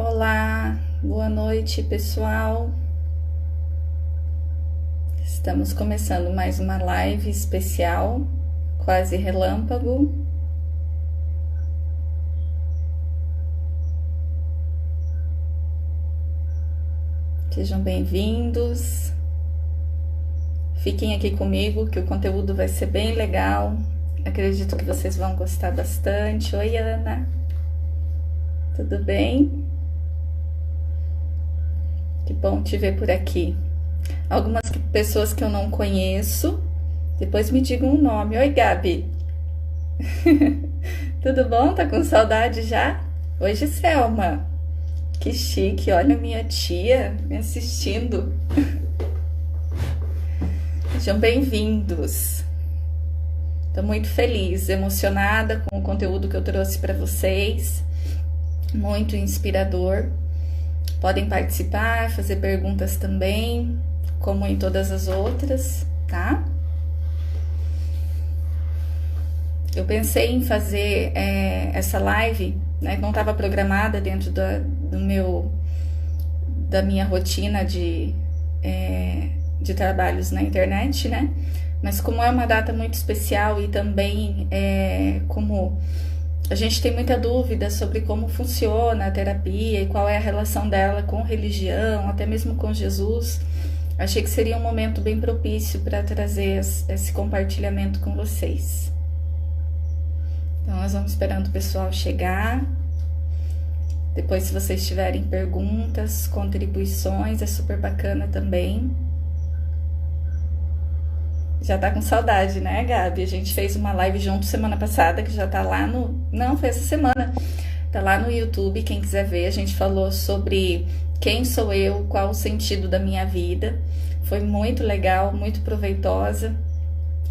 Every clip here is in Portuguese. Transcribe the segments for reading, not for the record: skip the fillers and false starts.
Olá, boa noite, pessoal. Estamos começando mais uma live especial, quase relâmpago. Sejam bem-vindos. Fiquem aqui comigo que o conteúdo vai ser bem legal. Acredito que vocês vão gostar bastante. Oi, Ana. Tudo bem? Que bom te ver por aqui. Algumas pessoas que eu não conheço, depois me digam o nome. Oi, Gabi. Tudo bom? Tá com saudade já? Oi, Giselma. Que chique, olha minha tia me assistindo. Sejam bem-vindos. Estou muito feliz, emocionada com o conteúdo que eu trouxe para vocês. Muito inspirador. Podem participar, fazer perguntas também, como em todas as outras, tá? Eu pensei em fazer essa live, né? Não estava programada dentro da minha rotina de trabalhos na internet, né? Mas como é uma data muito especial e também como a gente tem muita dúvida sobre como funciona a terapia e qual é a relação dela com religião, até mesmo com Jesus, achei que seria um momento bem propício para trazer esse compartilhamento com vocês. Então, nós vamos esperando o pessoal chegar. Depois, se vocês tiverem perguntas, contribuições, é super bacana também. Já tá com saudade, né, Gabi? A gente fez uma live junto semana passada, que já tá lá no... Não, foi essa semana. Tá lá no YouTube, quem quiser ver. A gente falou sobre quem sou eu, qual o sentido da minha vida. Foi muito legal, muito proveitosa.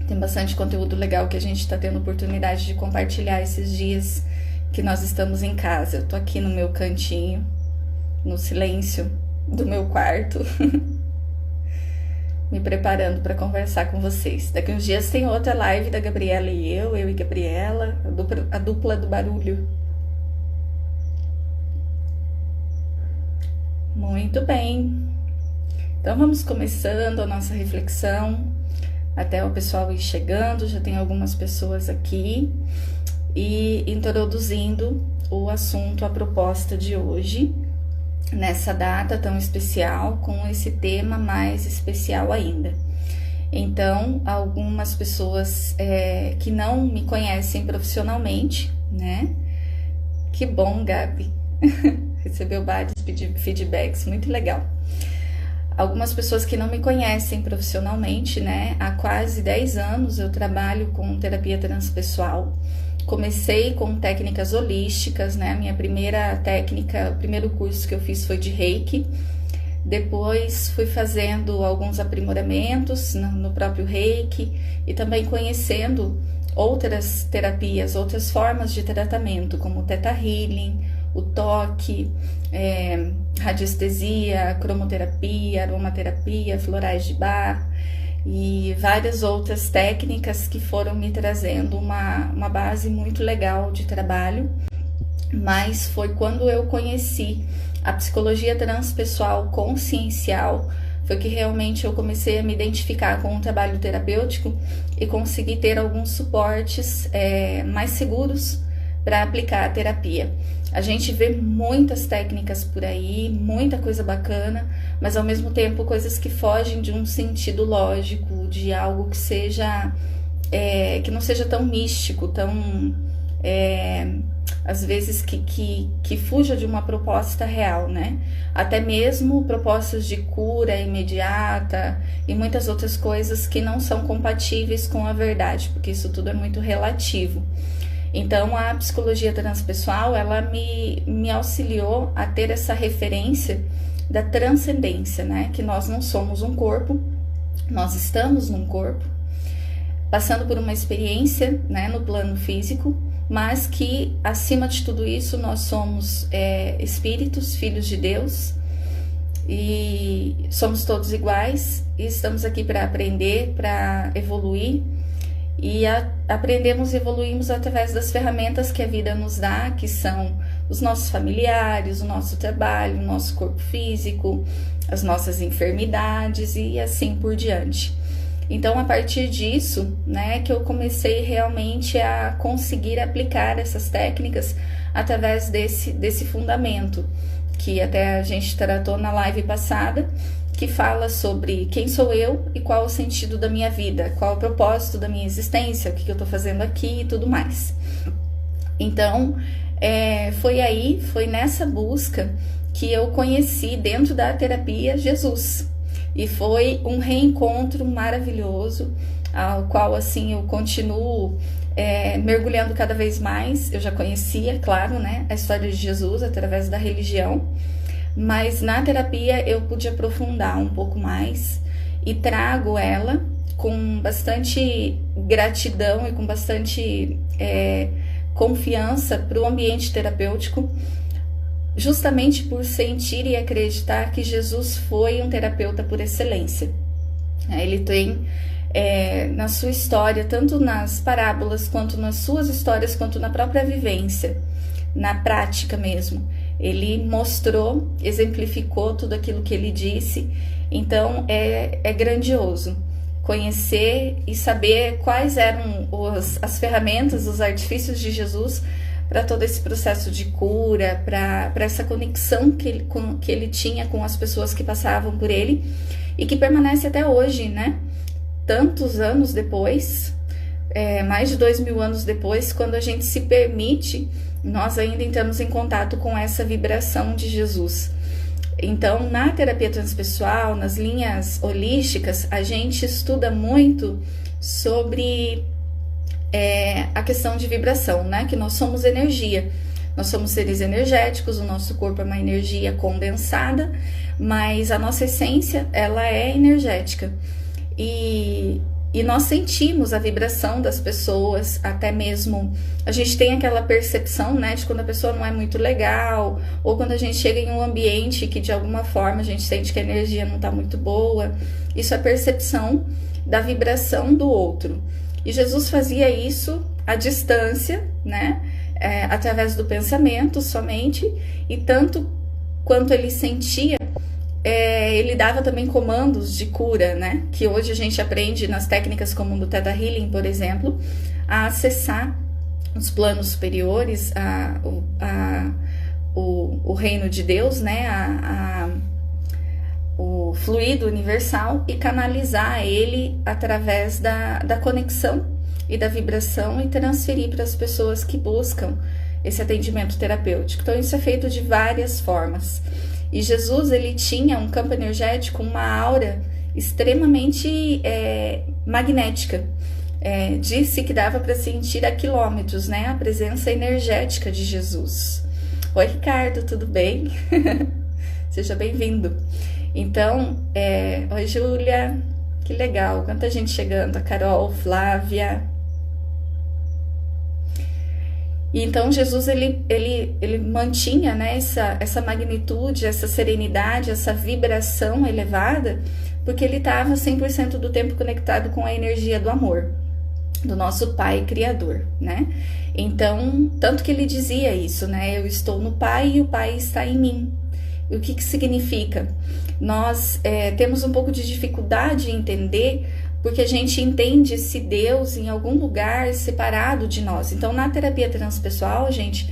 Tem bastante conteúdo legal que a gente tá tendo oportunidade de compartilhar esses dias que nós estamos em casa. Eu tô aqui no meu cantinho, no silêncio do meu quarto. Me preparando para conversar com vocês. Daqui uns dias tem outra live da Gabriela e eu e Gabriela, a dupla do barulho. Muito bem. Então vamos começando a nossa reflexão, até o pessoal ir chegando, já tem algumas pessoas aqui, e introduzindo o assunto, a proposta de hoje, nessa data tão especial, com esse tema mais especial ainda. Então, algumas pessoas que não me conhecem profissionalmente, né? Que bom, Gabi. Recebeu vários feedbacks, muito legal. Algumas pessoas que não me conhecem profissionalmente, né? Há quase 10 anos eu trabalho com terapia transpessoal. Comecei com técnicas holísticas, né? A minha primeira técnica, o primeiro curso que eu fiz foi de Reiki. Depois fui fazendo alguns aprimoramentos no próprio Reiki e também conhecendo outras terapias, outras formas de tratamento, como o Theta Healing, o toque, radiestesia, cromoterapia, aromaterapia, florais de Bach e várias outras técnicas que foram me trazendo uma base muito legal de trabalho. Mas foi quando eu conheci a psicologia transpessoal consciencial, foi que realmente eu comecei a me identificar com o trabalho terapêutico e consegui ter alguns suportes mais seguros para aplicar a terapia. A gente vê muitas técnicas por aí, muita coisa bacana, mas ao mesmo tempo coisas que fogem de um sentido lógico, de algo que seja que não seja tão místico, tão às vezes que fuja de uma proposta real, né? Até mesmo propostas de cura imediata e muitas outras coisas que não são compatíveis com a verdade, porque isso tudo é muito relativo. Então, a psicologia transpessoal, ela me auxiliou a ter essa referência da transcendência, né? Que nós não somos um corpo, nós estamos num corpo, passando por uma experiência, né, no plano físico, mas que, acima de tudo isso, nós somos espíritos, filhos de Deus, e somos todos iguais, e estamos aqui para aprender, para evoluir, e aprendemos e evoluímos através das ferramentas que a vida nos dá, que são os nossos familiares, o nosso trabalho, o nosso corpo físico, as nossas enfermidades e assim por diante. Então, a partir disso, né, que eu comecei realmente a conseguir aplicar essas técnicas através desse fundamento, que até a gente tratou na live passada, que fala sobre quem sou eu e qual o sentido da minha vida, qual o propósito da minha existência, o que eu estou fazendo aqui e tudo mais. Então, foi nessa busca que eu conheci dentro da terapia Jesus. E foi um reencontro maravilhoso, ao qual assim eu continuo mergulhando cada vez mais. Eu já conhecia, claro, né, a história de Jesus através da religião, mas na terapia eu pude aprofundar um pouco mais e trago ela com bastante gratidão e com bastante confiança para o ambiente terapêutico, justamente por sentir e acreditar que Jesus foi um terapeuta por excelência. Ele tem na sua história, tanto nas parábolas, quanto nas suas histórias, quanto na própria vivência, na prática mesmo, ele mostrou, exemplificou tudo aquilo que ele disse. Então é grandioso conhecer e saber quais eram as ferramentas, os artifícios de Jesus para todo esse processo de cura, para essa conexão que ele tinha com as pessoas que passavam por ele e que permanece até hoje, né? Tantos anos depois, mais de 2000 anos depois, quando a gente se permite, nós ainda entramos em contato com essa vibração de Jesus. Então, na terapia transpessoal, nas linhas holísticas, a gente estuda muito sobre a questão de vibração, né? Que nós somos energia, nós somos seres energéticos, o nosso corpo é uma energia condensada, mas a nossa essência, ela é energética. E nós sentimos a vibração das pessoas, até mesmo a gente tem aquela percepção, né, de quando a pessoa não é muito legal, ou quando a gente chega em um ambiente que de alguma forma a gente sente que a energia não está muito boa. Isso é percepção da vibração do outro. E Jesus fazia isso à distância, né, através do pensamento somente, e tanto quanto ele sentia, ele dava também comandos de cura, né? Que hoje a gente aprende nas técnicas como no Theta Healing, por exemplo, a acessar os planos superiores, o reino de Deus, né? O fluido universal e canalizar ele através da conexão e da vibração e transferir para as pessoas que buscam esse atendimento terapêutico. Então isso é feito de várias formas. E Jesus, ele tinha um campo energético, uma aura extremamente magnética. Disse que dava para sentir a quilômetros, né, a presença energética de Jesus. Oi, Ricardo, tudo bem? Seja bem-vindo. Então, oi, Júlia, que legal, quanta gente chegando, a Carol, Flávia. E então Jesus ele mantinha, né, essa magnitude, essa serenidade, essa vibração elevada, porque ele estava 100% do tempo conectado com a energia do amor, do nosso Pai Criador, né? Então, tanto que ele dizia isso, né? Eu estou no Pai e o Pai está em mim. E o que significa? Nós temos um pouco de dificuldade em entender, porque a gente entende esse Deus em algum lugar separado de nós. Então, na terapia transpessoal, a gente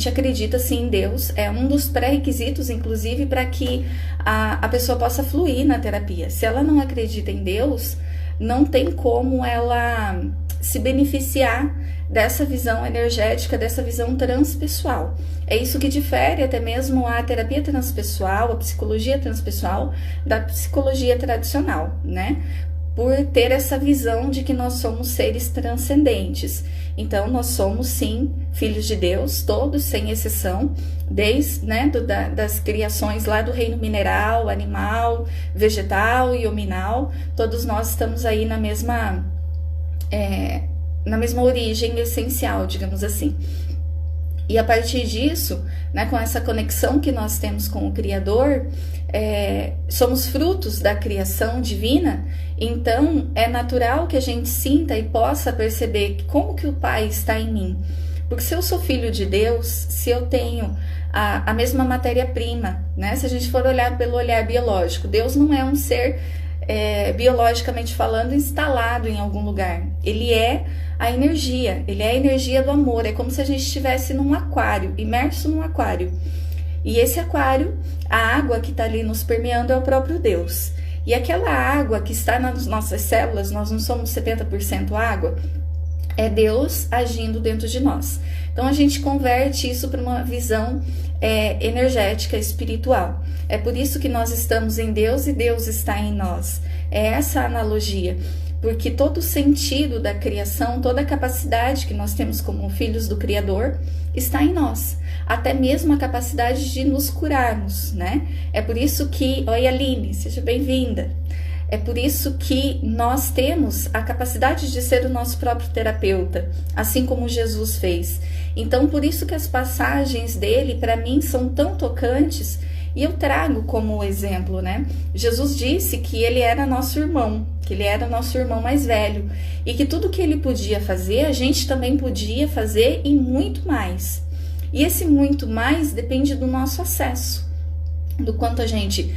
acredita sim em Deus. É um dos pré-requisitos, inclusive, para que a pessoa possa fluir na terapia. Se ela não acredita em Deus, não tem como ela se beneficiar dessa visão energética, dessa visão transpessoal. É isso que difere até mesmo a terapia transpessoal, a psicologia transpessoal, da psicologia tradicional, né? Por ter essa visão de que nós somos seres transcendentes. Então, nós somos, sim, filhos de Deus, todos, sem exceção, desde, né, das criações lá do reino mineral, animal, vegetal e hominal. Todos nós estamos aí na mesma origem essencial, digamos assim. E a partir disso, né, com essa conexão que nós temos com o Criador, somos frutos da criação divina, então é natural que a gente sinta e possa perceber como que o Pai está em mim. Porque se eu sou filho de Deus, se eu tenho a mesma matéria-prima, né? Se a gente for olhar pelo olhar biológico, Deus não é um ser, biologicamente falando, instalado em algum lugar. Ele é a energia, ele é a energia do amor. É como se a gente estivesse num aquário, imerso num aquário. E esse aquário, a água que está ali nos permeando é o próprio Deus. E aquela água que está nas nossas células, nós não somos 70% água, é Deus agindo dentro de nós. Então a gente converte isso para uma visão energética, espiritual. É por isso que nós estamos em Deus e Deus está em nós. É essa a analogia. Porque todo o sentido da criação, toda a capacidade que nós temos como filhos do Criador está em nós. Até mesmo a capacidade de nos curarmos, né? É por isso que... Oi, Aline, seja bem-vinda. É por isso que nós temos a capacidade de ser o nosso próprio terapeuta, assim como Jesus fez. Então, por isso que as passagens dele, para mim, são tão tocantes, e eu trago como exemplo, né? Jesus disse que ele era nosso irmão, que ele era nosso irmão mais velho, e que tudo que ele podia fazer, a gente também podia fazer e muito mais. E esse muito mais depende do nosso acesso, do quanto a gente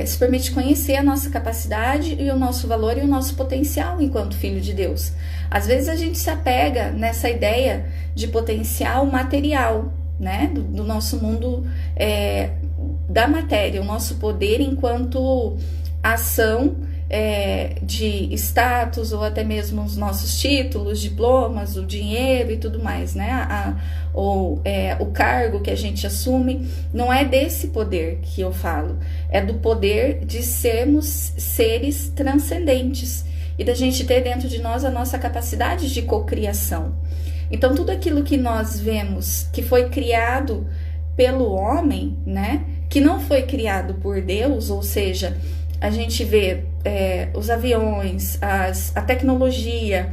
se permite conhecer a nossa capacidade e o nosso valor e o nosso potencial enquanto filho de Deus. Às vezes a gente se apega nessa ideia de potencial material, né? Do nosso mundo da matéria, o nosso poder enquanto ação de status ou até mesmo os nossos títulos, diplomas, o dinheiro e tudo mais, né? O cargo que a gente assume. Não é desse poder que eu falo, é do poder de sermos seres transcendentes e da gente ter dentro de nós a nossa capacidade de cocriação. Então tudo aquilo que nós vemos que foi criado pelo homem, né? Que não foi criado por Deus, ou seja, a gente vê os aviões, a tecnologia,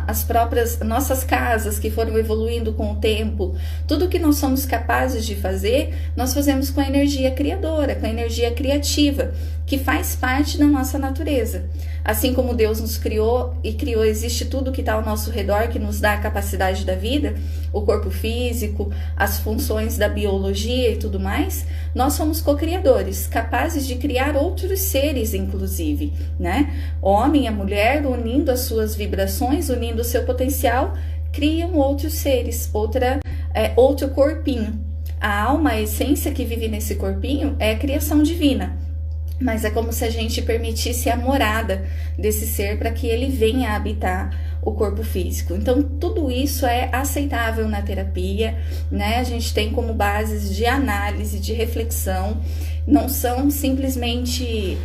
as próprias nossas casas que foram evoluindo com o tempo, tudo que nós somos capazes de fazer, nós fazemos com a energia criadora, com a energia criativa, que faz parte da nossa natureza. Assim como Deus nos criou e criou, existe tudo que está ao nosso redor, que nos dá a capacidade da vida, o corpo físico, as funções da biologia e tudo mais, nós somos co-criadores, capazes de criar outros seres, inclusive, né? O homem e a mulher, unindo as suas vibrações, unindo o seu potencial, criam outros seres, outro corpinho. A alma, a essência que vive nesse corpinho é a criação divina. Mas é como se a gente permitisse a morada desse ser para que ele venha habitar o corpo físico. Então, tudo isso é aceitável na terapia, né? A gente tem como bases de análise, de reflexão, não são simplesmente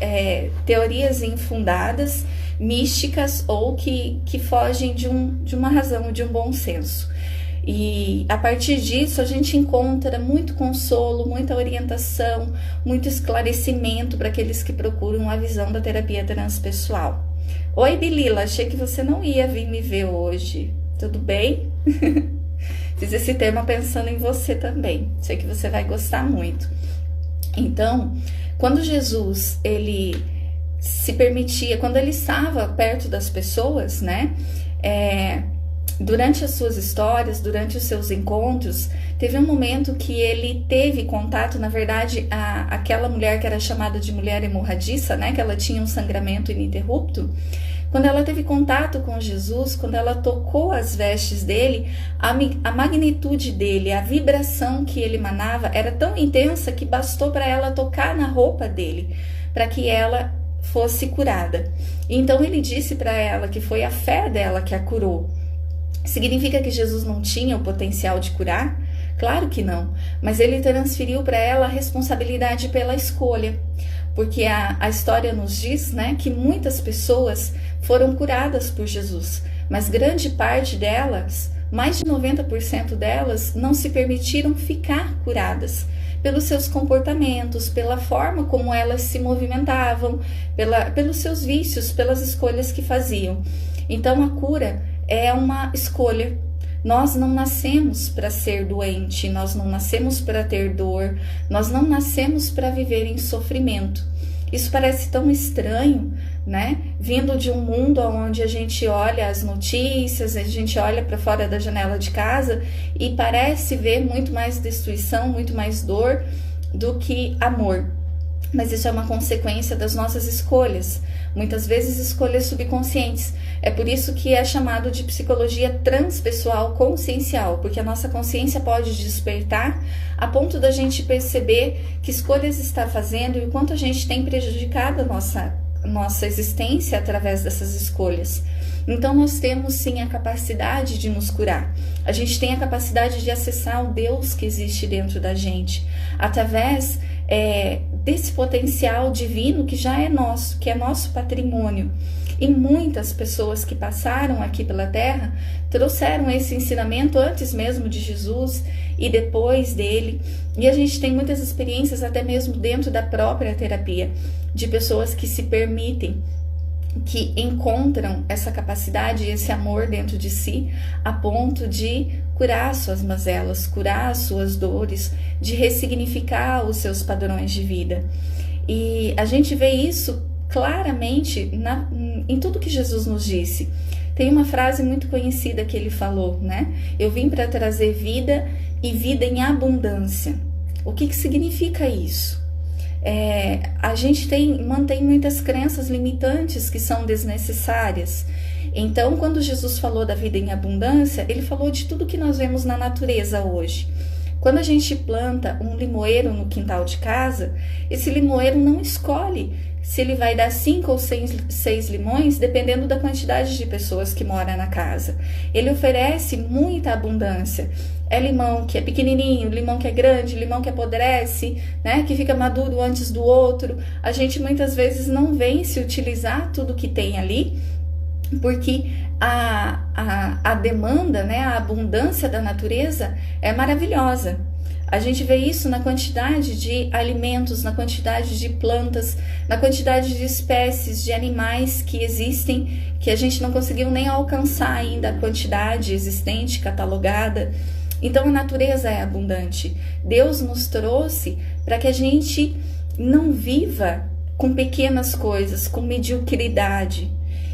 teorias infundadas, místicas ou que fogem de uma razão, de um bom senso. E a partir disso a gente encontra muito consolo, muita orientação, muito esclarecimento para aqueles que procuram a visão da terapia transpessoal. Oi, Bilila, achei que você não ia vir me ver hoje. Tudo bem? Fiz esse tema pensando em você também. Sei que você vai gostar muito. Então, quando Jesus, ele se permitia, quando ele estava perto das pessoas, né? Durante as suas histórias, durante os seus encontros, teve um momento que ele teve contato, na verdade, aquela mulher que era chamada de mulher hemorradiça, né, que ela tinha um sangramento ininterrupto. Quando ela teve contato com Jesus, quando ela tocou as vestes dele, a magnitude dele, a vibração que ele emanava era tão intensa que bastou para ela tocar na roupa dele, para que ela fosse curada. Então ele disse para ela que foi a fé dela que a curou. Significa que Jesus não tinha o potencial de curar? Claro que não, mas ele transferiu para ela a responsabilidade pela escolha, porque a história nos diz, né, que muitas pessoas foram curadas por Jesus, mas grande parte delas, mais de 90% delas, não se permitiram ficar curadas pelos seus comportamentos, pela forma como elas se movimentavam, pelos seus vícios, pelas escolhas que faziam. Então a cura é uma escolha, Nós não nascemos para ser doente, nós não nascemos para ter dor, nós não nascemos para viver em sofrimento. Isso parece tão estranho, né? Vindo de um mundo onde a gente olha as notícias, a gente olha para fora da janela de casa e parece ver muito mais destruição, muito mais dor do que amor. Mas isso é uma consequência das nossas escolhas, muitas vezes escolhas subconscientes. É por isso que é chamado de psicologia transpessoal consciencial, porque a nossa consciência pode despertar a ponto da gente perceber que escolhas está fazendo e o quanto a gente tem prejudicado a nossa existência através dessas escolhas. Então nós temos sim a capacidade de nos curar. A gente tem a capacidade de acessar o Deus que existe dentro da gente, através desse potencial divino que já é nosso, que é nosso patrimônio. E muitas pessoas que passaram aqui pela Terra trouxeram esse ensinamento antes mesmo de Jesus e depois dele. E a gente tem muitas experiências até mesmo dentro da própria terapia, de pessoas que se permitem, que encontram essa capacidade, esse amor dentro de si, a ponto de curar suas mazelas, curar as suas dores, de ressignificar os seus padrões de vida. E a gente vê isso claramente em tudo que Jesus nos disse. Tem uma frase muito conhecida que ele falou, né? Eu vim para trazer vida e vida em abundância. O que significa isso? A gente mantém muitas crenças limitantes que são desnecessárias. Então, quando Jesus falou da vida em abundância, ele falou de tudo que nós vemos na natureza hoje. Quando a gente planta um limoeiro no quintal de casa, esse limoeiro não escolhe se ele vai dar 5 ou 6 limões, dependendo da quantidade de pessoas que moram na casa. Ele oferece muita abundância. É limão que é pequenininho, limão que é grande, limão que apodrece, né, que fica maduro antes do outro. A gente muitas vezes não vem se utilizar tudo que tem ali, porque a demanda, né, a abundância da natureza é maravilhosa. A gente vê isso na quantidade de alimentos, na quantidade de plantas, na quantidade de espécies de animais que existem, que a gente não conseguiu nem alcançar ainda a quantidade existente, catalogada. Então a natureza é abundante. Deus nos trouxe para que a gente não viva com pequenas coisas, com mediocridade.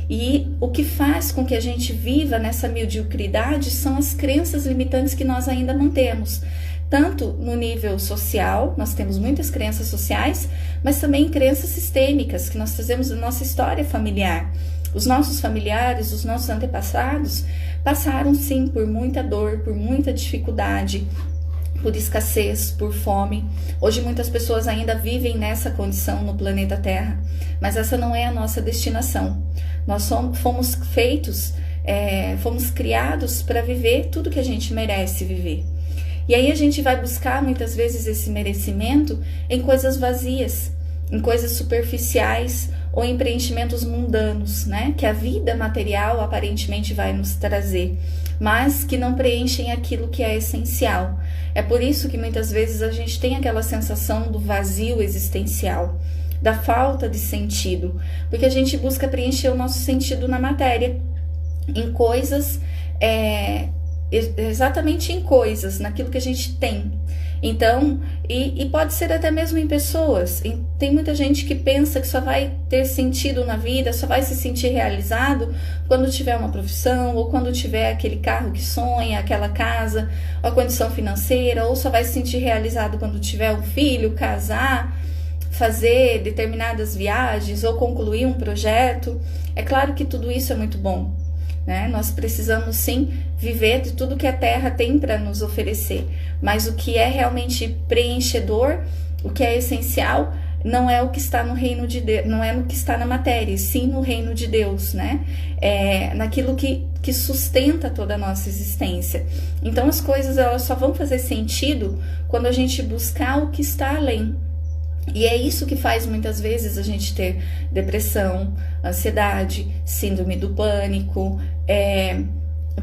E o que faz com que a gente viva nessa mediocridade são as crenças limitantes que nós ainda mantemos. Tanto no nível social, nós temos muitas crenças sociais, mas também crenças sistêmicas que nós trazemos da nossa história familiar. Os nossos familiares, os nossos antepassados passaram sim por muita dor, por muita dificuldade, por escassez, por fome. Hoje muitas pessoas ainda vivem nessa condição no planeta Terra, mas essa não é a nossa destinação. Nós fomos criados para viver tudo que a gente merece viver. E aí a gente vai buscar muitas vezes esse merecimento em coisas vazias, em coisas superficiais ou em preenchimentos mundanos, né? Que a vida material aparentemente vai nos trazer, mas que não preenchem aquilo que é essencial. É por isso que muitas vezes a gente tem aquela sensação do vazio existencial, da falta de sentido, porque a gente busca preencher o nosso sentido na matéria, em coisas, exatamente em coisas, naquilo que a gente tem. Então, e pode ser até mesmo em pessoas. Tem muita gente que pensa que só vai ter sentido na vida, só vai se sentir realizado quando tiver uma profissão, ou quando tiver aquele carro que sonha, aquela casa, ou a condição financeira, ou só vai se sentir realizado quando tiver um filho, casar, fazer determinadas viagens, ou concluir um projeto. É claro que tudo isso é muito bom, né? Nós precisamos sim viver de tudo que a Terra tem para nos oferecer, mas o que é realmente preenchedor, o que é essencial, não é o que está no reino de Deus, não é no que está na matéria, sim no reino de Deus, né? É naquilo que sustenta toda a nossa existência. Então as coisas elas só vão fazer sentido quando a gente buscar o que está além. E é isso que faz muitas vezes a gente ter depressão, ansiedade, síndrome do pânico,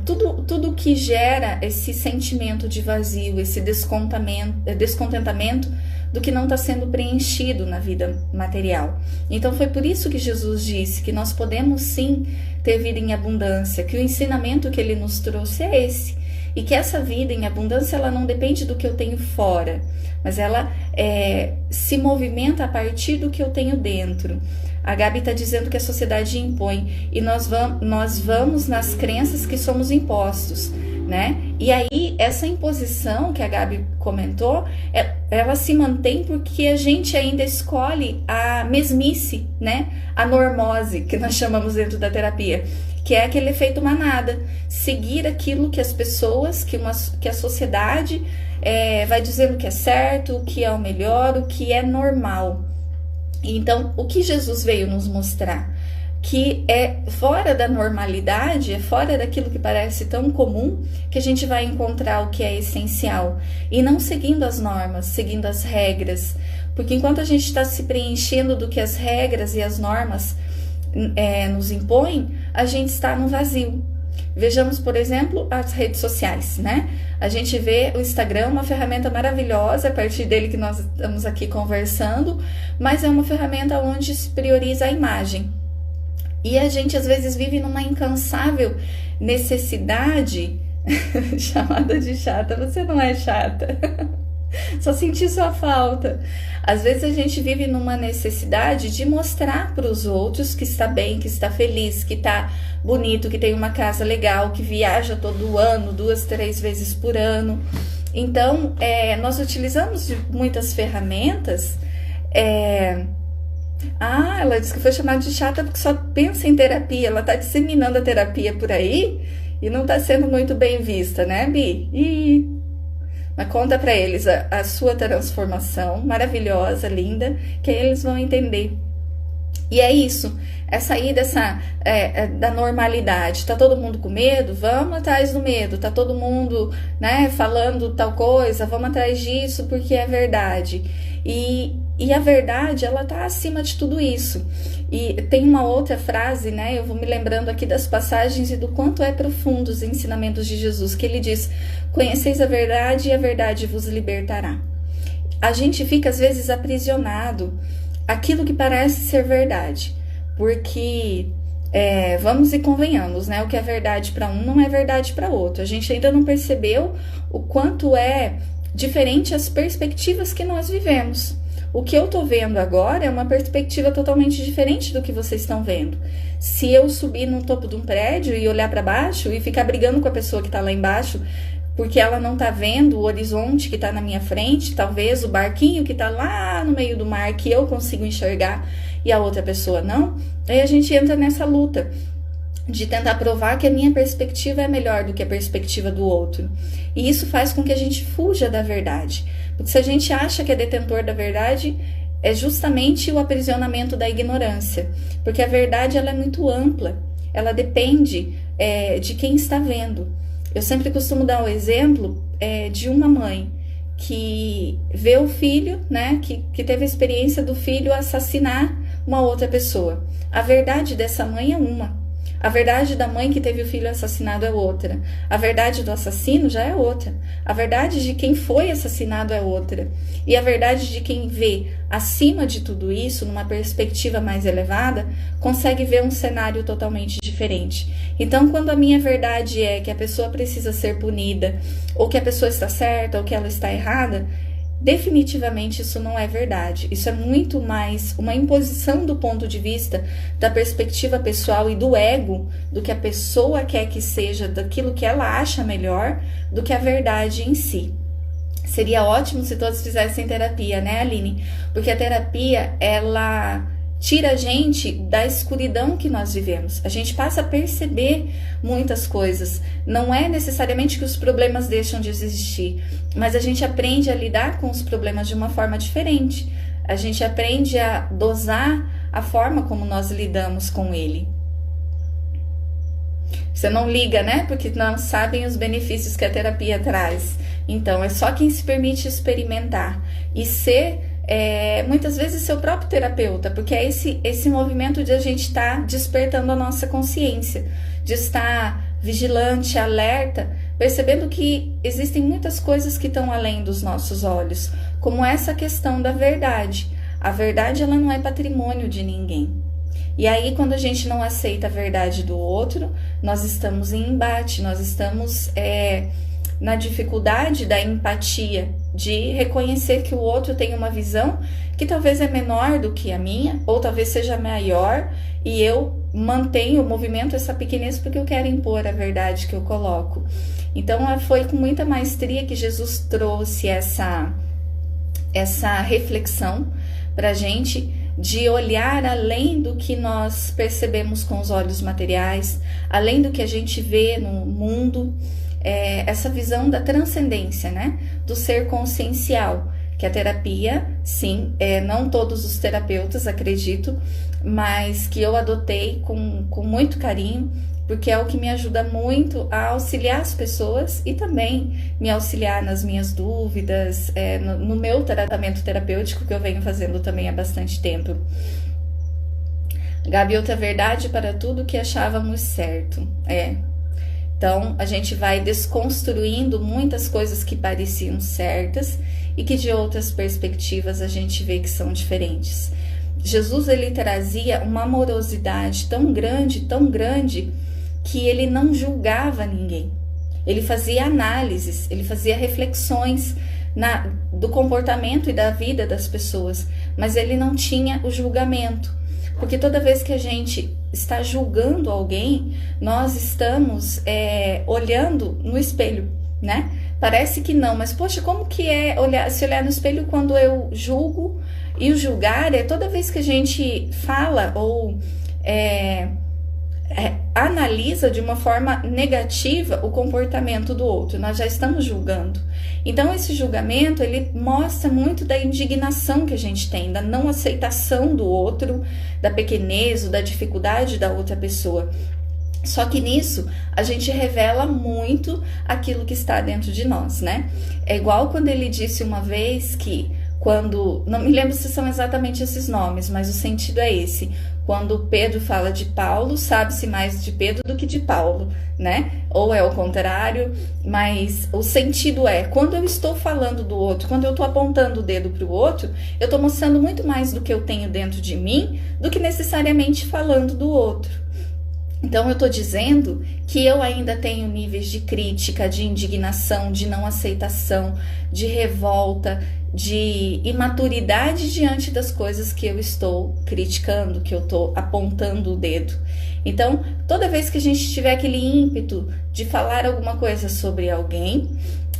tudo que gera esse sentimento de vazio, esse descontentamento do que não está sendo preenchido na vida material. Então foi por isso que Jesus disse que nós podemos sim ter vida em abundância, que o ensinamento que ele nos trouxe é esse, e que essa vida em abundância ela não depende do que eu tenho fora, mas ela se movimenta a partir do que eu tenho dentro. A Gabi está dizendo que a sociedade impõe, e nós vamos nas crenças que somos impostos, né? E aí, essa imposição que a Gabi comentou, ela se mantém porque a gente ainda escolhe a mesmice, né? A normose, que nós chamamos dentro da terapia, que é aquele efeito manada, seguir aquilo que as pessoas, que a sociedade vai dizendo que é certo, o que é o melhor, o que é normal. Então, o que Jesus veio nos mostrar? Que é fora da normalidade, é fora daquilo que parece tão comum, que a gente vai encontrar o que é essencial. E não seguindo as normas, seguindo as regras. Porque enquanto a gente está se preenchendo do que as regras e as normas nos impõem, a gente está no vazio. Vejamos, por exemplo, as redes sociais, né? A gente vê o Instagram, uma ferramenta maravilhosa, a partir dele que nós estamos aqui conversando, mas é uma ferramenta onde se prioriza a imagem. E a gente, às vezes, vive numa incansável necessidade, chamada de chata. Você não é chata. Só senti sua falta. Às vezes a gente vive numa necessidade de mostrar para os outros que está bem, que está feliz, que está bonito, que tem uma casa legal, que viaja todo ano, 2, 3 vezes por ano. Então, nós utilizamos de muitas ferramentas. Ela disse que foi chamada de chata porque só pensa em terapia. Ela está disseminando a terapia por aí e não está sendo muito bem vista, né, Bi? Mas conta para eles a sua transformação maravilhosa, linda, que aí eles vão entender. E é isso, é sair da normalidade. Tá todo mundo com medo? Vamos atrás do medo. Tá todo mundo, né, falando tal coisa? Vamos atrás disso porque é verdade. E a verdade, ela tá acima de tudo isso. E tem uma outra frase, né? Eu vou me lembrando aqui das passagens e do quanto é profundo os ensinamentos de Jesus, que ele diz: conheceis a verdade e a verdade vos libertará. A gente fica às vezes aprisionado àquilo que parece ser verdade, porque vamos e convenhamos, né? O que é verdade para um não é verdade para outro. A gente ainda não percebeu o quanto é diferente as perspectivas que nós vivemos. O que eu tô vendo agora é uma perspectiva totalmente diferente do que vocês estão vendo. Se eu subir no topo de um prédio e olhar para baixo e ficar brigando com a pessoa que tá lá embaixo, porque ela não tá vendo o horizonte que tá na minha frente, talvez o barquinho que tá lá no meio do mar que eu consigo enxergar e a outra pessoa não, aí a gente entra nessa luta de tentar provar que a minha perspectiva é melhor do que a perspectiva do outro. E isso faz com que a gente fuja da verdade. Porque se a gente acha que é detentor da verdade, é justamente o aprisionamento da ignorância. Porque a verdade ela é muito ampla, ela depende de quem está vendo. Eu sempre costumo dar o exemplo de uma mãe que vê o filho, né, que teve a experiência do filho assassinar uma outra pessoa. A verdade dessa mãe é uma. A verdade da mãe que teve o filho assassinado é outra. A verdade do assassino já é outra. A verdade de quem foi assassinado é outra. E a verdade de quem vê acima de tudo isso, numa perspectiva mais elevada, consegue ver um cenário totalmente diferente. Então, quando a minha verdade é que a pessoa precisa ser punida, ou que a pessoa está certa, ou que ela está errada, definitivamente isso não é verdade. Isso é muito mais uma imposição do ponto de vista da perspectiva pessoal e do ego, do que a pessoa quer que seja, daquilo que ela acha melhor, do que a verdade em si. Seria ótimo se todos fizessem terapia, né, Aline? Porque a terapia, ela tira a gente da escuridão que nós vivemos. A gente passa a perceber muitas coisas. Não é necessariamente que os problemas deixam de existir, mas a gente aprende a lidar com os problemas de uma forma diferente. A gente aprende a dosar a forma como nós lidamos com ele. Você não liga, né? Porque não sabem os benefícios que a terapia traz. Então, é só quem se permite experimentar e ser muitas vezes seu próprio terapeuta, porque é esse movimento de a gente estar despertando a nossa consciência, de estar vigilante, alerta, percebendo que existem muitas coisas que estão além dos nossos olhos, como essa questão da verdade. A verdade, ela não é patrimônio de ninguém. E aí, quando a gente não aceita a verdade do outro, nós estamos em embate, nós estamos na dificuldade da empatia, de reconhecer que o outro tem uma visão que talvez é menor do que a minha, ou talvez seja maior, e eu mantenho, movimento essa pequenez porque eu quero impor a verdade que eu coloco. Então foi com muita maestria que Jesus trouxe essa reflexão para a gente, de olhar além do que nós percebemos com os olhos materiais, além do que a gente vê no mundo, essa visão da transcendência, né? Do ser consciencial, que a terapia, sim, não todos os terapeutas, acredito, mas que eu adotei com muito carinho, porque é o que me ajuda muito a auxiliar as pessoas e também me auxiliar nas minhas dúvidas, no meu tratamento terapêutico, que eu venho fazendo também há bastante tempo. Gabi, outra verdade para tudo que achávamos certo. Então, a gente vai desconstruindo muitas coisas que pareciam certas e que de outras perspectivas a gente vê que são diferentes. Jesus, ele trazia uma amorosidade tão grande, que ele não julgava ninguém. Ele fazia análises, ele fazia reflexões do comportamento e da vida das pessoas, mas ele não tinha o julgamento. Porque toda vez que a gente está julgando alguém, nós estamos olhando no espelho, né? Parece que não, mas poxa, como que é se olhar no espelho quando eu julgo? E o julgar é toda vez que a gente fala ou analisa de uma forma negativa o comportamento do outro, nós já estamos julgando. Então esse julgamento, ele mostra muito da indignação que a gente tem, da não aceitação do outro, da pequenez, da dificuldade da outra pessoa. Só que nisso a gente revela muito aquilo que está dentro de nós, né? É igual quando ele disse uma vez que não me lembro se são exatamente esses nomes, mas o sentido é esse. Quando Pedro fala de Paulo, sabe-se mais de Pedro do que de Paulo, né? Ou é o contrário, mas o sentido é, quando eu estou falando do outro, quando eu estou apontando o dedo para o outro, eu estou mostrando muito mais do que eu tenho dentro de mim do que necessariamente falando do outro. Então eu estou dizendo que eu ainda tenho níveis de crítica, de indignação, de não aceitação, de revolta, de imaturidade diante das coisas que eu estou criticando, que eu estou apontando o dedo. Então, toda vez que a gente tiver aquele ímpeto de falar alguma coisa sobre alguém,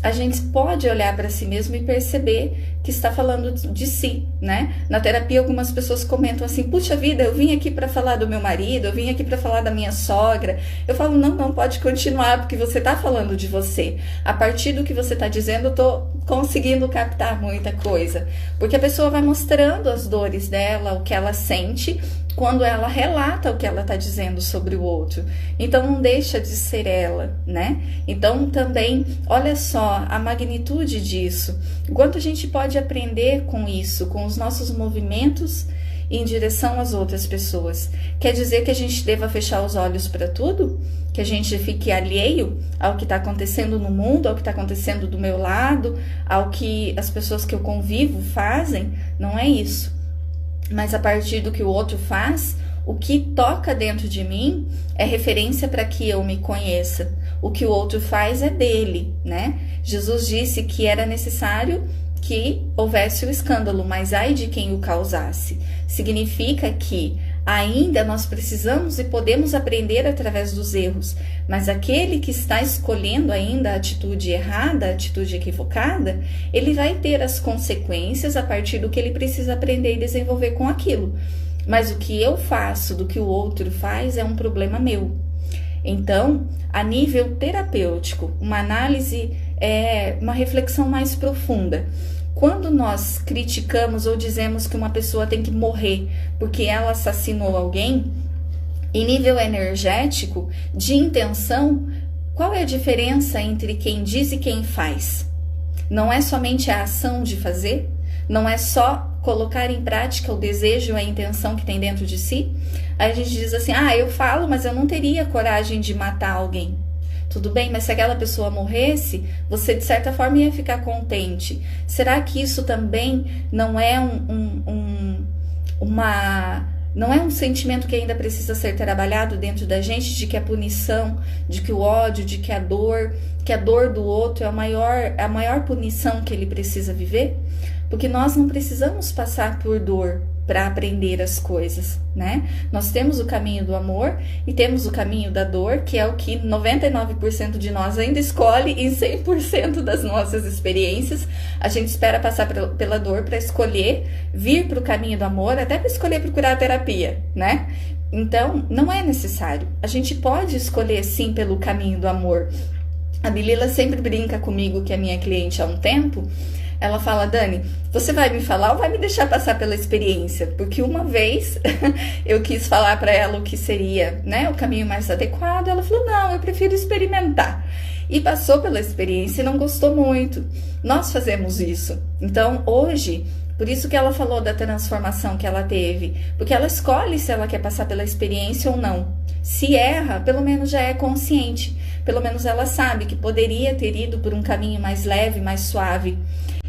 a gente pode olhar para si mesmo e perceber que está falando de si, né? Na terapia, algumas pessoas comentam assim, puxa vida, eu vim aqui para falar do meu marido, eu vim aqui para falar da minha sogra. Eu falo, não, pode continuar, porque você está falando de você. A partir do que você está dizendo, eu estou conseguindo captar muita coisa. Porque a pessoa vai mostrando as dores dela, o que ela sente, quando ela relata o que ela está dizendo sobre o outro. Então não deixa de ser ela, né? Então também, olha só a magnitude disso. Quanto a gente pode aprender com isso, com os nossos movimentos em direção às outras pessoas. Quer dizer que a gente deva fechar os olhos para tudo? Que a gente fique alheio ao que está acontecendo no mundo, ao que está acontecendo do meu lado, ao que as pessoas que eu convivo fazem? Não é isso. Mas a partir do que o outro faz, o que toca dentro de mim é referência para que eu me conheça. O que o outro faz é dele, né? Jesus disse que era necessário que houvesse o escândalo, mas ai de quem o causasse. Significa que ainda nós precisamos e podemos aprender através dos erros, mas aquele que está escolhendo ainda a atitude errada, a atitude equivocada, ele vai ter as consequências a partir do que ele precisa aprender e desenvolver com aquilo. Mas o que eu faço do que o outro faz é um problema meu. Então, a nível terapêutico, uma análise, uma reflexão mais profunda. Quando nós criticamos ou dizemos que uma pessoa tem que morrer porque ela assassinou alguém, em nível energético, de intenção, qual é a diferença entre quem diz e quem faz? Não é somente a ação de fazer? Não é só colocar em prática o desejo e a intenção que tem dentro de si? Aí a gente diz assim, eu falo, mas eu não teria coragem de matar alguém. Tudo bem, mas se aquela pessoa morresse, você de certa forma ia ficar contente. Será que isso também não é uma Não é um sentimento que ainda precisa ser trabalhado dentro da gente, de que a punição, de que o ódio, de que a dor do outro é a maior punição que ele precisa viver? Porque nós não precisamos passar por dor para aprender as coisas, né? Nós temos o caminho do amor e temos o caminho da dor, que é o que 99% de nós ainda escolhe, e 100% das nossas experiências a gente espera passar pela dor para escolher vir para o caminho do amor, até para escolher procurar a terapia, né? Então, não é necessário. A gente pode escolher sim pelo caminho do amor. A Bilila sempre brinca comigo, que é minha cliente há um tempo. Ela fala: Dani, você vai me falar ou vai me deixar passar pela experiência? Porque uma vez eu quis falar para ela o que seria, né, o caminho mais adequado. Ela falou: não, eu prefiro experimentar. E passou pela experiência e não gostou muito. Nós fazemos isso. Então, hoje, por isso que ela falou da transformação que ela teve. Porque ela escolhe se ela quer passar pela experiência ou não. Se erra, pelo menos já é consciente. Pelo menos ela sabe que poderia ter ido por um caminho mais leve, mais suave.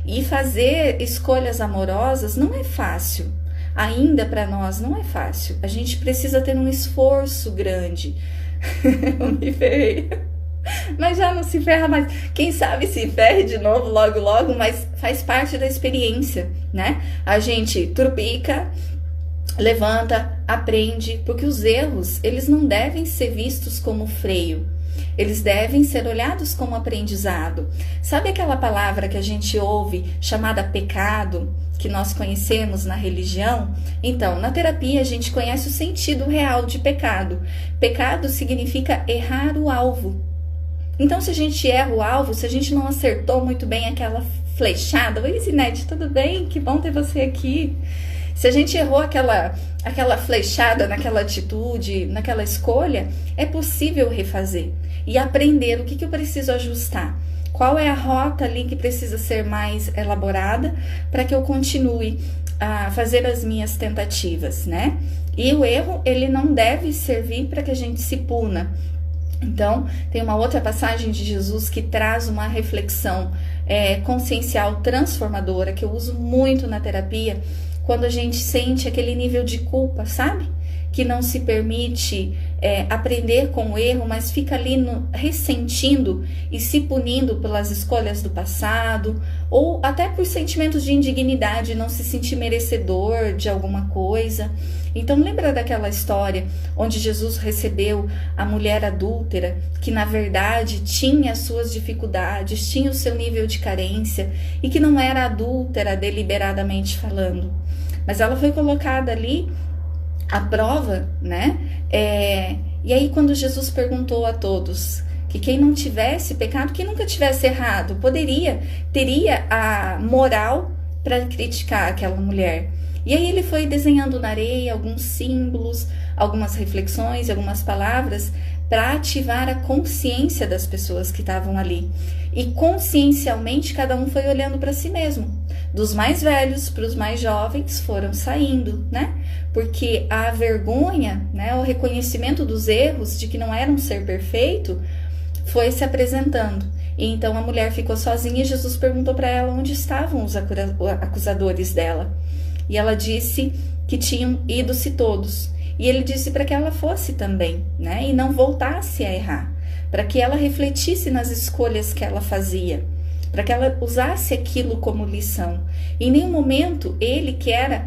E fazer escolhas amorosas não é fácil. Ainda para nós não é fácil. A gente precisa ter um esforço grande. Eu me ferrei. Mas já não se ferra mais. Quem sabe se ferre de novo logo logo, mas faz parte da experiência, né? A gente trupica, levanta, aprende, porque os erros, eles não devem ser vistos como freio. Eles devem ser olhados como aprendizado. Sabe aquela palavra que a gente ouve chamada pecado, que nós conhecemos na religião? Então, na terapia a gente conhece o sentido real de pecado. Pecado significa errar o alvo. Então, se a gente erra o alvo, se a gente não acertou muito bem aquela flechada: oi, Zinete, tudo bem? Que bom ter você aqui. Se a gente errou aquela flechada naquela atitude, naquela escolha, é possível refazer e aprender o que eu preciso ajustar. Qual é a rota ali que precisa ser mais elaborada para que eu continue a fazer as minhas tentativas, né? E o erro, ele não deve servir para que a gente se puna. Então, tem uma outra passagem de Jesus que traz uma reflexão consciencial transformadora, que eu uso muito na terapia, quando a gente sente aquele nível de culpa, sabe? Que não se permite aprender com o erro, mas fica ali ressentindo e se punindo pelas escolhas do passado, ou até por sentimentos de indignidade, não se sentir merecedor de alguma coisa. Então, lembra daquela história onde Jesus recebeu a mulher adúltera, que na verdade tinha as suas dificuldades, tinha o seu nível de carência, e que não era adúltera deliberadamente falando, mas ela foi colocada ali à prova, né? E aí, quando Jesus perguntou a todos que quem não tivesse pecado, quem nunca tivesse errado, teria a moral para criticar aquela mulher. E aí ele foi desenhando na areia alguns símbolos, algumas reflexões, algumas palavras para ativar a consciência das pessoas que estavam ali. E consciencialmente cada um foi olhando para si mesmo. Dos mais velhos para os mais jovens foram saindo, né? Porque a vergonha, né, o reconhecimento dos erros, de que não era um ser perfeito, foi se apresentando. E então a mulher ficou sozinha e Jesus perguntou para ela onde estavam os acusadores dela. E ela disse que tinham ido-se todos. E ele disse para que ela fosse também, né? E não voltasse a errar. Para que ela refletisse nas escolhas que ela fazia. Para que ela usasse aquilo como lição. Em nenhum momento ele, que era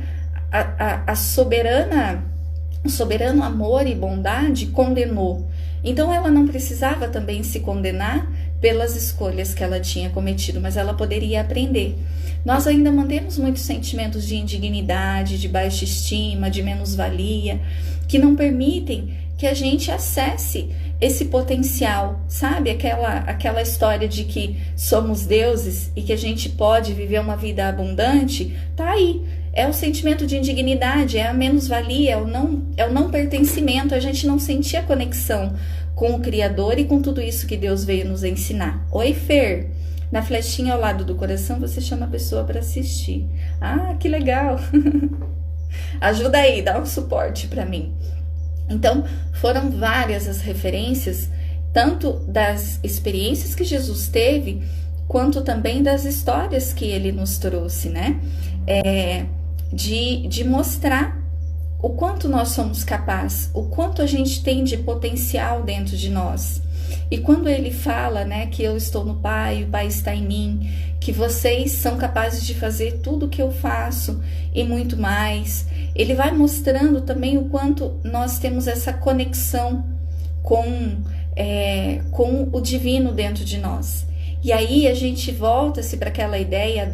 o soberano amor e bondade, condenou. Então ela não precisava também se condenar pelas escolhas que ela tinha cometido, mas ela poderia aprender. Nós ainda mantemos muitos sentimentos de indignidade, de baixa estima, de menos-valia, que não permitem que a gente acesse esse potencial, sabe? Aquela história de que somos deuses e que a gente pode viver uma vida abundante, tá aí. É o sentimento de indignidade, é a menos-valia, é o não pertencimento, a gente não sentir a conexão com o Criador e com tudo isso que Deus veio nos ensinar. Oi, Fer! Na flechinha ao lado do coração, você chama a pessoa para assistir. Ah, que legal! Ajuda aí, dá um suporte para mim. Então, foram várias as referências, tanto das experiências que Jesus teve, quanto também das histórias que ele nos trouxe, né? De mostrar o quanto nós somos capazes, o quanto a gente tem de potencial dentro de nós. E quando ele fala, né, que eu estou no Pai, o Pai está em mim, que vocês são capazes de fazer tudo o que eu faço e muito mais, ele vai mostrando também o quanto nós temos essa conexão com o divino dentro de nós. E aí a gente volta-se para aquela ideia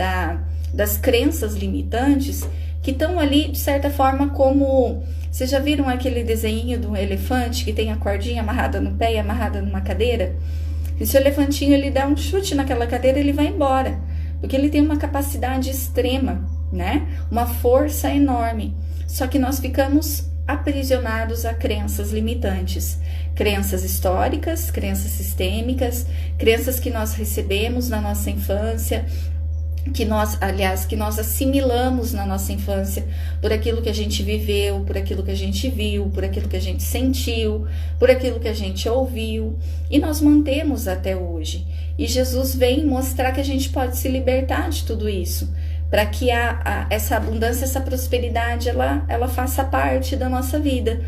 das crenças limitantes que estão ali, de certa forma, como... Vocês já viram aquele desenho do elefante que tem a cordinha amarrada no pé e amarrada numa cadeira? E se o elefantinho ele dá um chute naquela cadeira, ele vai embora, porque ele tem uma capacidade extrema, né? Uma força enorme. Só que nós ficamos aprisionados a crenças limitantes, crenças históricas, crenças sistêmicas, crenças que nós recebemos na nossa infância, que nós assimilamos na nossa infância por aquilo que a gente viveu, por aquilo que a gente viu, por aquilo que a gente sentiu, por aquilo que a gente ouviu, e nós mantemos até hoje. E Jesus vem mostrar que a gente pode se libertar de tudo isso, para que essa abundância, essa prosperidade, ela faça parte da nossa vida,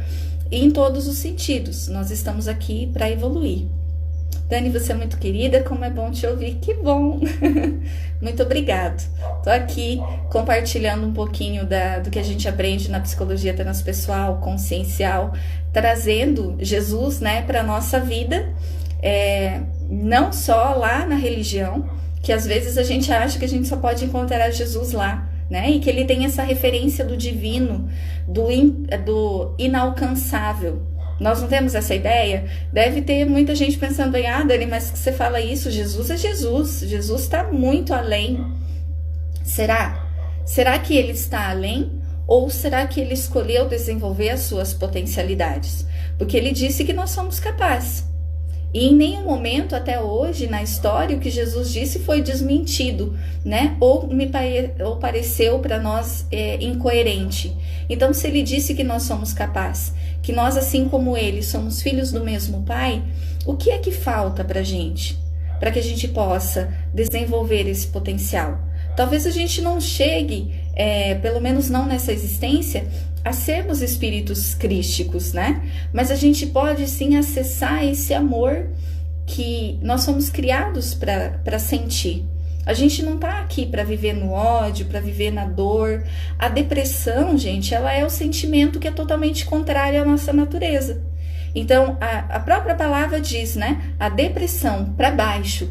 e em todos os sentidos. Nós estamos aqui para evoluir. Dani, você é muito querida, como é bom te ouvir, que bom! Muito obrigado. Estou aqui compartilhando um pouquinho do que a gente aprende na psicologia transpessoal, consciencial, trazendo Jesus, né, para a nossa vida, não só lá na religião, que às vezes a gente acha que a gente só pode encontrar Jesus lá, né, e que ele tem essa referência do divino, do inalcançável. Nós não temos essa ideia? Deve ter muita gente pensando em, Dani, mas que você fala isso, Jesus é Jesus, Jesus está muito além. Será? Será que ele está além? Ou será que ele escolheu desenvolver as suas potencialidades? Porque ele disse que nós somos capazes. E em nenhum momento até hoje na história o que Jesus disse foi desmentido, né? Ou pareceu para nós incoerente. Então, se ele disse que nós somos capazes, que nós, assim como ele, somos filhos do mesmo Pai, o que é que falta para a gente? Para que a gente possa desenvolver esse potencial. Talvez a gente não chegue, pelo menos não nessa existência, a sermos espíritos crísticos, né? Mas a gente pode sim acessar esse amor que nós somos criados para sentir. A gente não está aqui para viver no ódio, para viver na dor. A depressão, gente, ela é o sentimento que é totalmente contrário à nossa natureza. Então, a própria palavra diz, né? A depressão para baixo.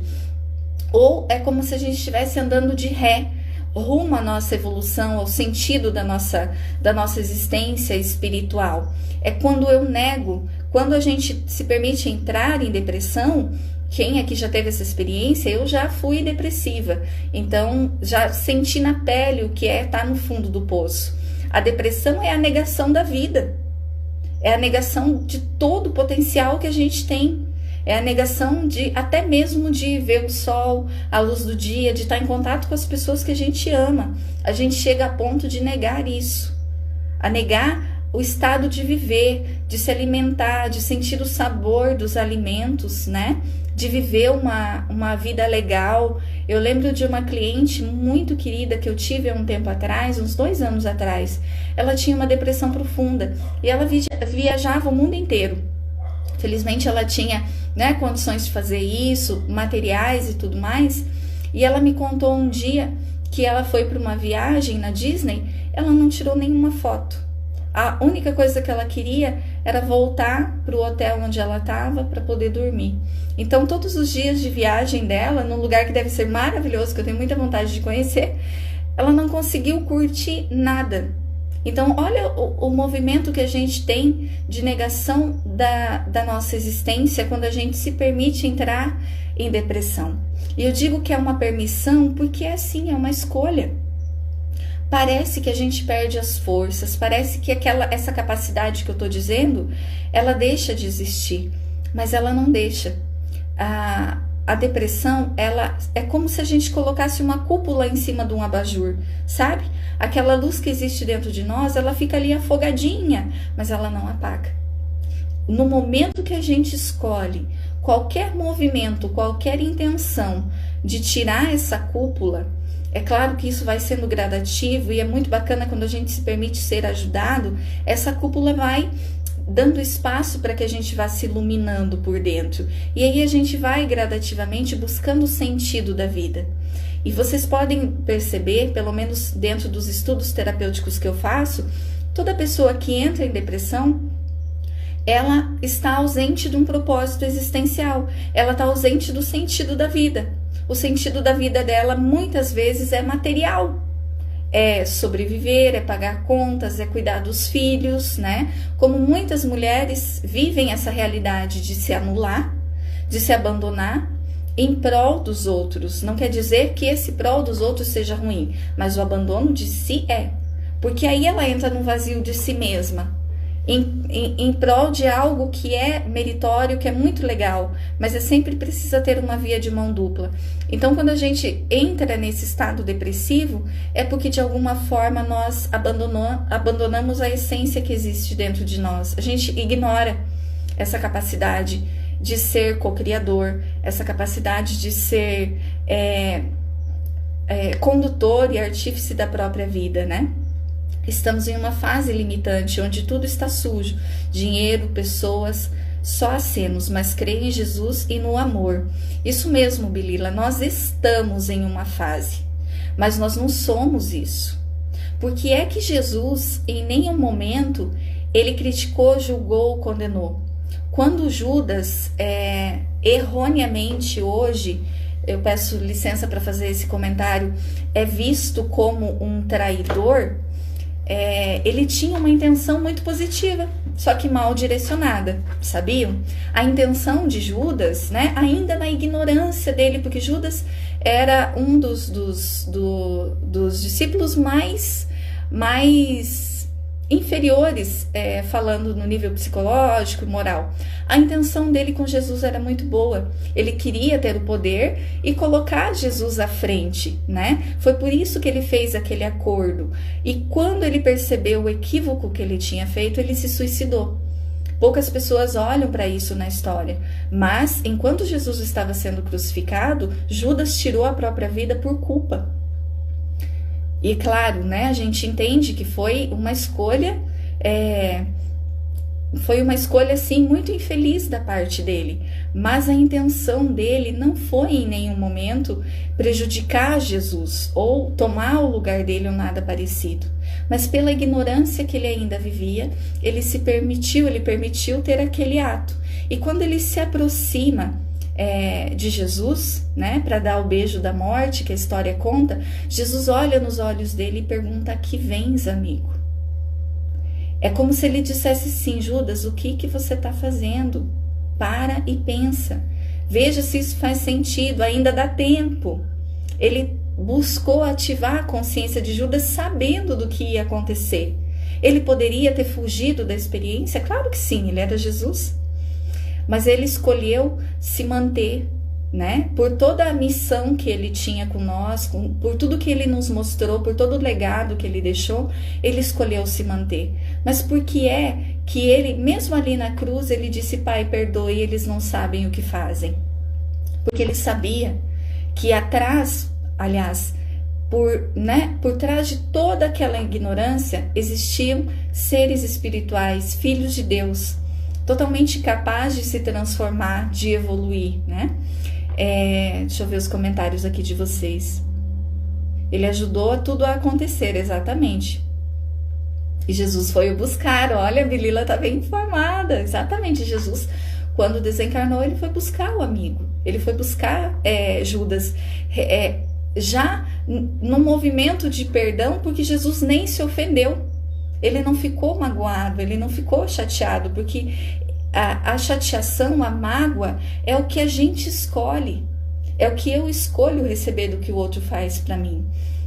Ou é como se a gente estivesse andando de ré, rumo à nossa evolução, ao sentido da nossa existência espiritual. É quando eu nego, quando a gente se permite entrar em depressão. Quem aqui já teve essa experiência? Eu já fui depressiva, então já senti na pele o que é estar no fundo do poço. A depressão é a negação da vida, é a negação de todo o potencial que a gente tem, é a negação até mesmo de ver o sol, a luz do dia, de estar em contato com as pessoas que a gente ama. A gente chega a ponto de negar isso, a negar o estado de viver, de se alimentar, de sentir o sabor dos alimentos, né? De viver uma vida legal. Eu lembro de uma cliente muito querida que eu tive há um tempo atrás, uns 2 anos atrás. Ela tinha uma depressão profunda e ela viajava o mundo inteiro. Felizmente ela tinha, né, condições de fazer isso, materiais e tudo mais. E ela me contou um dia que ela foi para uma viagem na Disney, ela não tirou nenhuma foto. A única coisa que ela queria era voltar para o hotel onde ela estava para poder dormir. Então, todos os dias de viagem dela, num lugar que deve ser maravilhoso, que eu tenho muita vontade de conhecer, ela não conseguiu curtir nada. Então, olha o movimento que a gente tem de negação da nossa existência quando a gente se permite entrar em depressão. E eu digo que é uma permissão porque é assim, é uma escolha. Parece que a gente perde as forças, parece que essa capacidade que eu estou dizendo, ela deixa de existir, mas ela não deixa. A depressão, ela é como se a gente colocasse uma cúpula em cima de um abajur, sabe? Aquela luz que existe dentro de nós, ela fica ali afogadinha, mas ela não apaga. No momento que a gente escolhe qualquer movimento, qualquer intenção de tirar essa cúpula, É claro que isso vai sendo gradativo e é muito bacana quando a gente se permite ser ajudado, essa cúpula vai dando espaço para que a gente vá se iluminando por dentro. E aí a gente vai gradativamente buscando o sentido da vida. E vocês podem perceber, pelo menos dentro dos estudos terapêuticos que eu faço, toda pessoa que entra em depressão, ela está ausente de um propósito existencial, ela está ausente do sentido da vida. O sentido da vida dela muitas vezes é material, é sobreviver, é pagar contas, é cuidar dos filhos, né? Como muitas mulheres vivem essa realidade de se anular, de se abandonar em prol dos outros. Não quer dizer que esse prol dos outros seja ruim, mas o abandono de si é, porque aí ela entra num vazio de si mesma, em prol de algo que é meritório, que é muito legal, mas é sempre precisa ter uma via de mão dupla. Então, quando a gente entra nesse estado depressivo, é porque de alguma forma nós abandonamos a essência que existe dentro de nós. A gente ignora essa capacidade de ser co-criador, essa capacidade de ser condutor e artífice da própria vida, né? Estamos em uma fase limitante, onde tudo está sujo. Dinheiro, pessoas, só acenos, mas creio em Jesus e no amor. Isso mesmo, Bilila, nós estamos em uma fase, mas nós não somos isso. Porque é que Jesus, em nenhum momento, ele criticou, julgou, condenou. Quando Judas, erroneamente hoje, eu peço licença para fazer esse comentário, é visto como um traidor, ele tinha uma intenção muito positiva, só que mal direcionada, sabiam? A intenção de Judas, né, ainda na ignorância dele, porque Judas era um dos discípulos mais inferiores, falando no nível psicológico e moral. A intenção dele com Jesus era muito boa. Ele queria ter o poder e colocar Jesus à frente, né? Foi por isso que ele fez aquele acordo. E quando ele percebeu o equívoco que ele tinha feito, ele se suicidou. Poucas pessoas olham para isso na história, mas enquanto Jesus estava sendo crucificado, Judas tirou a própria vida por culpa. E claro, né, a gente entende que foi uma escolha, assim, muito infeliz da parte dele, mas a intenção dele não foi em nenhum momento prejudicar Jesus ou tomar o lugar dele ou nada parecido, mas pela ignorância que ele ainda vivia, ele permitiu ter aquele ato. E quando ele se aproxima de Jesus, né, para dar o beijo da morte, que a história conta, Jesus olha nos olhos dele e pergunta: "A que vens, amigo?" É como se ele dissesse assim: Judas, o que você está fazendo? Para e pensa. Veja se isso faz sentido, ainda dá tempo. Ele buscou ativar a consciência de Judas sabendo do que ia acontecer. Ele poderia ter fugido da experiência? Claro que sim, ele era Jesus. Mas ele escolheu se manter, né? Por toda a missão que ele tinha com nós, por tudo que ele nos mostrou, por todo o legado que ele deixou, ele escolheu se manter. Mas por que é que ele, mesmo ali na cruz, ele disse: Pai, perdoe, eles não sabem o que fazem? Porque ele sabia que atrás, aliás, por trás de toda aquela ignorância, existiam seres espirituais, filhos de Deus, totalmente capaz de se transformar, de evoluir, né? Deixa eu ver os comentários aqui de vocês. Ele ajudou tudo a acontecer, exatamente. E Jesus foi o buscar. Olha, a Bilila tá bem informada. Exatamente, Jesus, quando desencarnou, ele foi buscar o amigo. Ele foi buscar Judas, já no movimento de perdão, porque Jesus nem se ofendeu. Ele não ficou magoado, ele não ficou chateado, porque a chateação, a mágoa é o que a gente escolhe, é o que eu escolho receber do que o outro faz para mim.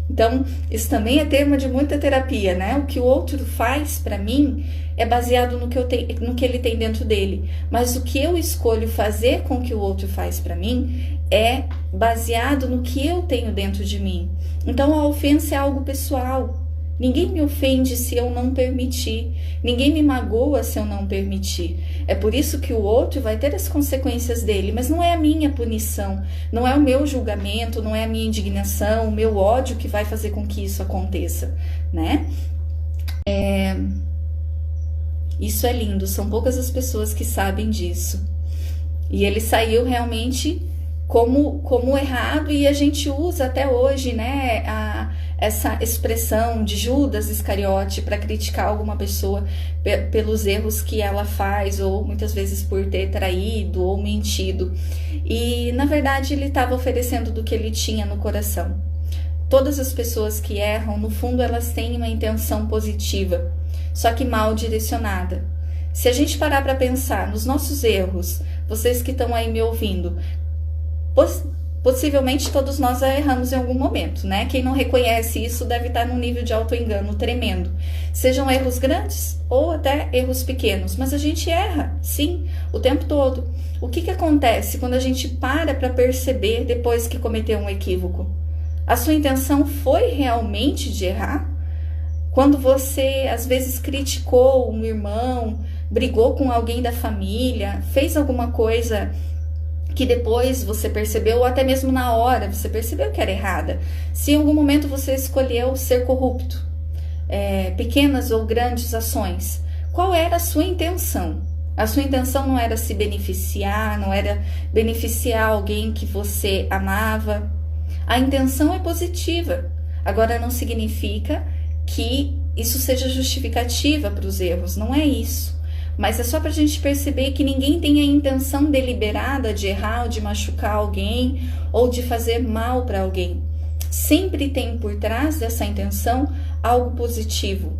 Então, isso também é tema de muita terapia, né? O que o outro faz para mim é baseado no que ele tem dentro dele, mas o que eu escolho fazer com o que o outro faz para mim é baseado no que eu tenho dentro de mim. Então, a ofensa é algo pessoal, Ninguém me ofende se eu não permitir. Ninguém me magoa se eu não permitir. É por isso que o outro vai ter as consequências dele, mas não é a minha punição, não é o meu julgamento, não é a minha indignação, o meu ódio que vai fazer com que isso aconteça, né? Isso é lindo, são poucas as pessoas que sabem disso. E ele saiu realmente como errado, e a gente usa até hoje, né, essa expressão de Judas Iscariote para criticar alguma pessoa pelos erros que ela faz, ou muitas vezes por ter traído ou mentido. E na verdade ele estava oferecendo do que ele tinha no coração. Todas as pessoas que erram, no fundo, elas têm uma intenção positiva, só que mal direcionada. Se a gente parar para pensar nos nossos erros, vocês que estão aí me ouvindo, possivelmente todos nós erramos em algum momento, né? Quem não reconhece isso deve estar num nível de autoengano tremendo. Sejam erros grandes ou até erros pequenos, mas a gente erra, sim, o tempo todo. O que acontece quando a gente para perceber depois que cometeu um equívoco? A sua intenção foi realmente de errar? Quando você, às vezes, criticou um irmão, brigou com alguém da família, fez alguma coisa que depois você percebeu, ou até mesmo na hora você percebeu que era errada. Se em algum momento você escolheu ser corrupto, pequenas ou grandes ações, qual era a sua intenção? A sua intenção não era se beneficiar, não era beneficiar alguém que você amava. A intenção é positiva. Agora, não significa que isso seja justificativa para os erros, não é isso. Mas é só para a gente perceber que ninguém tem a intenção deliberada de errar, ou de machucar alguém, ou de fazer mal para alguém. Sempre tem por trás dessa intenção algo positivo,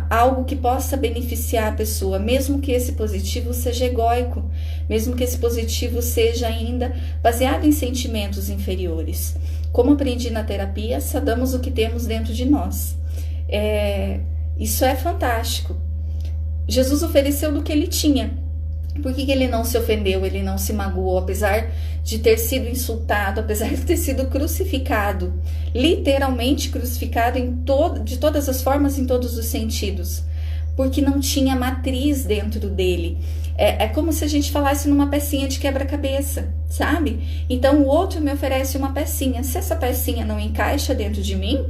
algo que possa beneficiar a pessoa, mesmo que esse positivo seja egóico, mesmo que esse positivo seja ainda baseado em sentimentos inferiores. Como aprendi na terapia, sabemos o que temos dentro de nós. Isso é fantástico. Jesus ofereceu do que ele tinha. Por que ele não se ofendeu, ele não se magoou, apesar de ter sido insultado, apesar de ter sido crucificado, literalmente crucificado de todas as formas, em todos os sentidos? Porque não tinha matriz dentro dele. É como se a gente falasse numa pecinha de quebra-cabeça, sabe? Então o outro me oferece uma pecinha. Se essa pecinha não encaixa dentro de mim,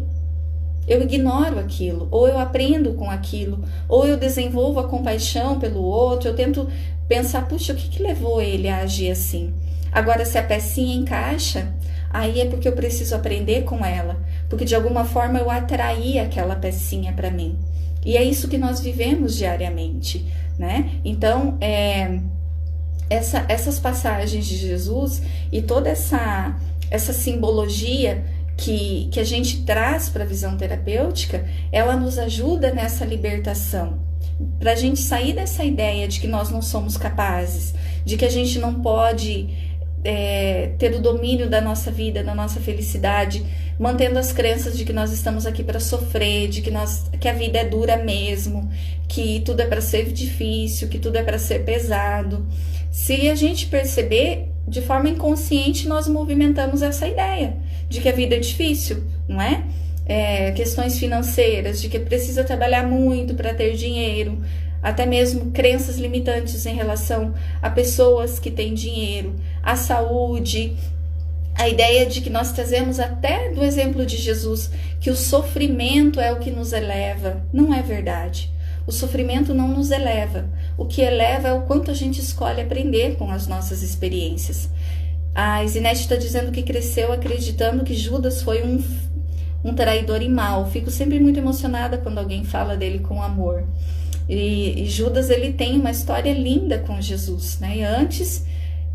eu ignoro aquilo, ou eu aprendo com aquilo, ou eu desenvolvo a compaixão pelo outro, eu tento pensar, puxa, o que levou ele a agir assim? Agora, se a pecinha encaixa, aí é porque eu preciso aprender com ela, porque de alguma forma eu atraí aquela pecinha para mim. E é isso que nós vivemos diariamente, né? Então, essas passagens de Jesus e toda essa simbologia que a gente traz para a visão terapêutica, ela nos ajuda nessa libertação, para a gente sair dessa ideia de que nós não somos capazes, de que a gente não pode ter o domínio da nossa vida, da nossa felicidade, mantendo as crenças de que nós estamos aqui para sofrer, de que a vida é dura mesmo, que tudo é para ser difícil, que tudo é para ser pesado. Se a gente perceber, de forma inconsciente, nós movimentamos essa ideia de que a vida é difícil, não é? Questões financeiras, de que precisa trabalhar muito para ter dinheiro, até mesmo crenças limitantes em relação a pessoas que têm dinheiro, a saúde, a ideia de que nós trazemos até do exemplo de Jesus, que o sofrimento é o que nos eleva. Não é verdade. O sofrimento não nos eleva. O que eleva é o quanto a gente escolhe aprender com as nossas experiências. A Isinete está dizendo que cresceu acreditando que Judas foi um traidor e mau. Fico sempre muito emocionada quando alguém fala dele com amor. E Judas, ele tem uma história linda com Jesus, né? E antes,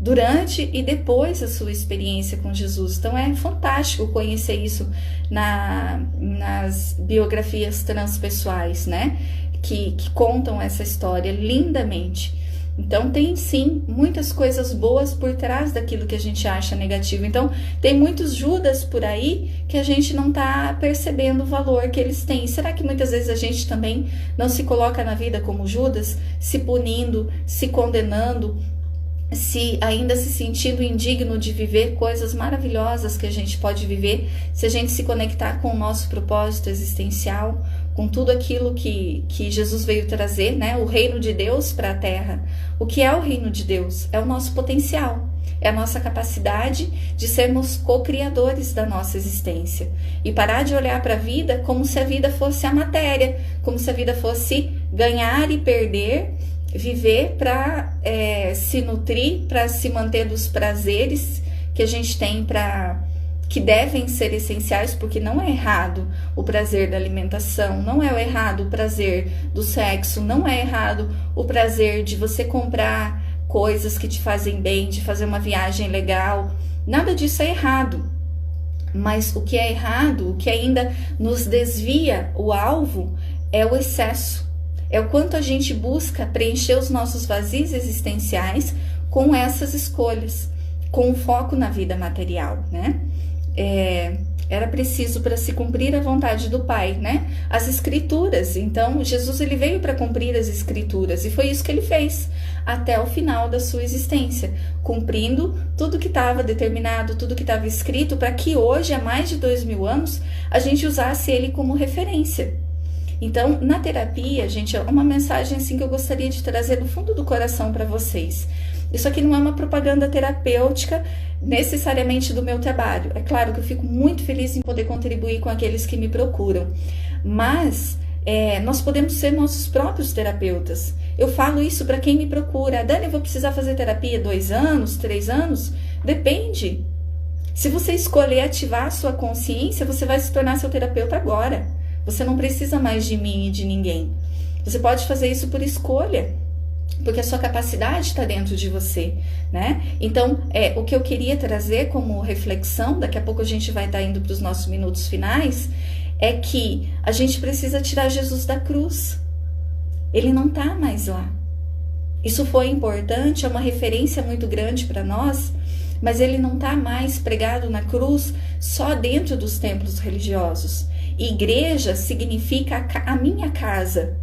durante e depois da sua experiência com Jesus. Então é fantástico conhecer isso nas biografias transpessoais, né? Que contam essa história lindamente. Então tem sim muitas coisas boas por trás daquilo que a gente acha negativo. Então tem muitos Judas por aí que a gente não está percebendo o valor que eles têm. Será que muitas vezes a gente também não se coloca na vida como Judas, se punindo, se condenando, ainda se sentindo indigno de viver coisas maravilhosas que a gente pode viver se a gente se conectar com o nosso propósito existencial, com tudo aquilo que Jesus veio trazer, né? O reino de Deus para a Terra. O que é o reino de Deus? É o nosso potencial, é a nossa capacidade de sermos co-criadores da nossa existência e parar de olhar para a vida como se a vida fosse a matéria, como se a vida fosse ganhar e perder, viver para se nutrir, para se manter dos prazeres que a gente tem, que devem ser essenciais, porque não é errado o prazer da alimentação, não é errado o prazer do sexo, não é errado o prazer de você comprar coisas que te fazem bem, de fazer uma viagem legal, nada disso é errado. Mas o que é errado, o que ainda nos desvia o alvo, é o excesso. É o quanto a gente busca preencher os nossos vazios existenciais com essas escolhas, com o foco na vida material, né? Era preciso para se cumprir a vontade do Pai, né? As Escrituras. Então, Jesus ele veio para cumprir as Escrituras e foi isso que ele fez até o final da sua existência, cumprindo tudo que estava determinado, tudo que estava escrito, para que hoje, há mais de 2000 anos, a gente usasse ele como referência. Então, na terapia, gente, é uma mensagem assim que eu gostaria de trazer do fundo do coração para vocês. Isso aqui não é uma propaganda terapêutica necessariamente do meu trabalho. É claro que eu fico muito feliz em poder contribuir com aqueles que me procuram, mas nós podemos ser nossos próprios terapeutas. Eu falo isso para quem me procura. Dani, eu vou precisar fazer terapia 2 anos, 3 anos? Depende. Se você escolher ativar a sua consciência, você vai se tornar seu terapeuta agora. Você não precisa mais de mim e de ninguém. Você pode fazer isso por escolha, porque a sua capacidade está dentro de você, né? Então, o que eu queria trazer como reflexão, daqui a pouco a gente vai estar indo para os nossos minutos finais, é que a gente precisa tirar Jesus da cruz. Ele não está mais lá. Isso foi importante, é uma referência muito grande para nós, mas ele não está mais pregado na cruz só dentro dos templos religiosos. Igreja significa a minha casa.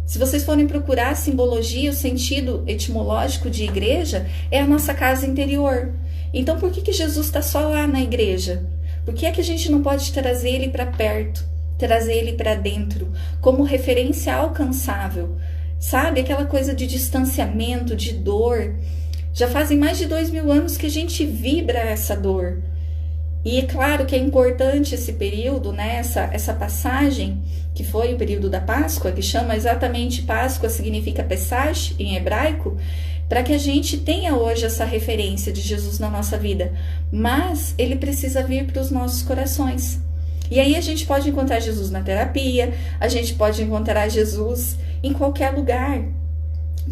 Se vocês forem procurar a simbologia, o sentido etimológico de igreja, é a nossa casa interior. Então, por que Jesus está só lá na igreja? Por que é que a gente não pode trazer ele para perto, trazer ele para dentro, como referência alcançável? Sabe, aquela coisa de distanciamento, de dor. Já fazem mais de 2000 anos que a gente vibra essa dor. E é claro que é importante esse período, né, essa passagem, que foi o período da Páscoa, que chama exatamente Páscoa, significa Pesach em hebraico, para que a gente tenha hoje essa referência de Jesus na nossa vida. Mas ele precisa vir para os nossos corações. E aí a gente pode encontrar Jesus na terapia, a gente pode encontrar Jesus em qualquer lugar,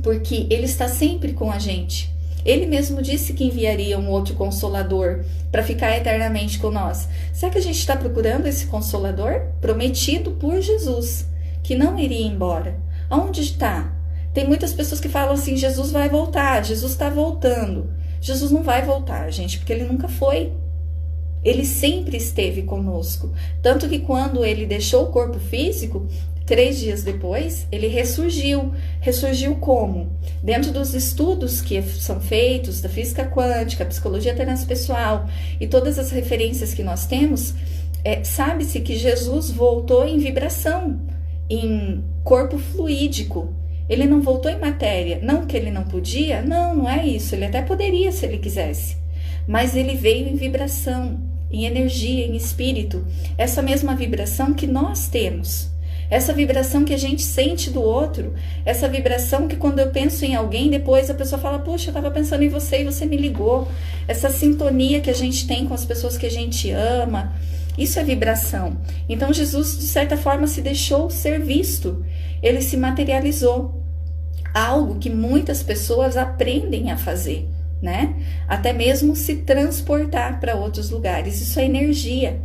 porque ele está sempre com a gente. Ele mesmo disse que enviaria um outro Consolador para ficar eternamente com nós. Será que a gente está procurando esse Consolador? Prometido por Jesus, que não iria embora. Aonde está? Tem muitas pessoas que falam assim, Jesus vai voltar, Jesus está voltando. Jesus não vai voltar, gente, porque ele nunca foi. Ele sempre esteve conosco. Tanto que quando ele deixou o corpo físico, 3 dias depois, ele ressurgiu. Ressurgiu como? Dentro dos estudos que são feitos da física quântica, psicologia transpessoal e todas as referências que nós temos, sabe-se que Jesus voltou em vibração, em corpo fluídico. Ele não voltou em matéria. Não que ele não podia, não é isso. Ele até poderia se ele quisesse. Mas ele veio em vibração, em energia, em espírito. Essa mesma vibração que nós temos. Essa vibração que a gente sente do outro, essa vibração que quando eu penso em alguém, depois a pessoa fala, puxa, eu estava pensando em você e você me ligou. Essa sintonia que a gente tem com as pessoas que a gente ama, isso é vibração. Então Jesus, de certa forma, se deixou ser visto, ele se materializou. Algo que muitas pessoas aprendem a fazer, né? Até mesmo se transportar para outros lugares, isso é energia.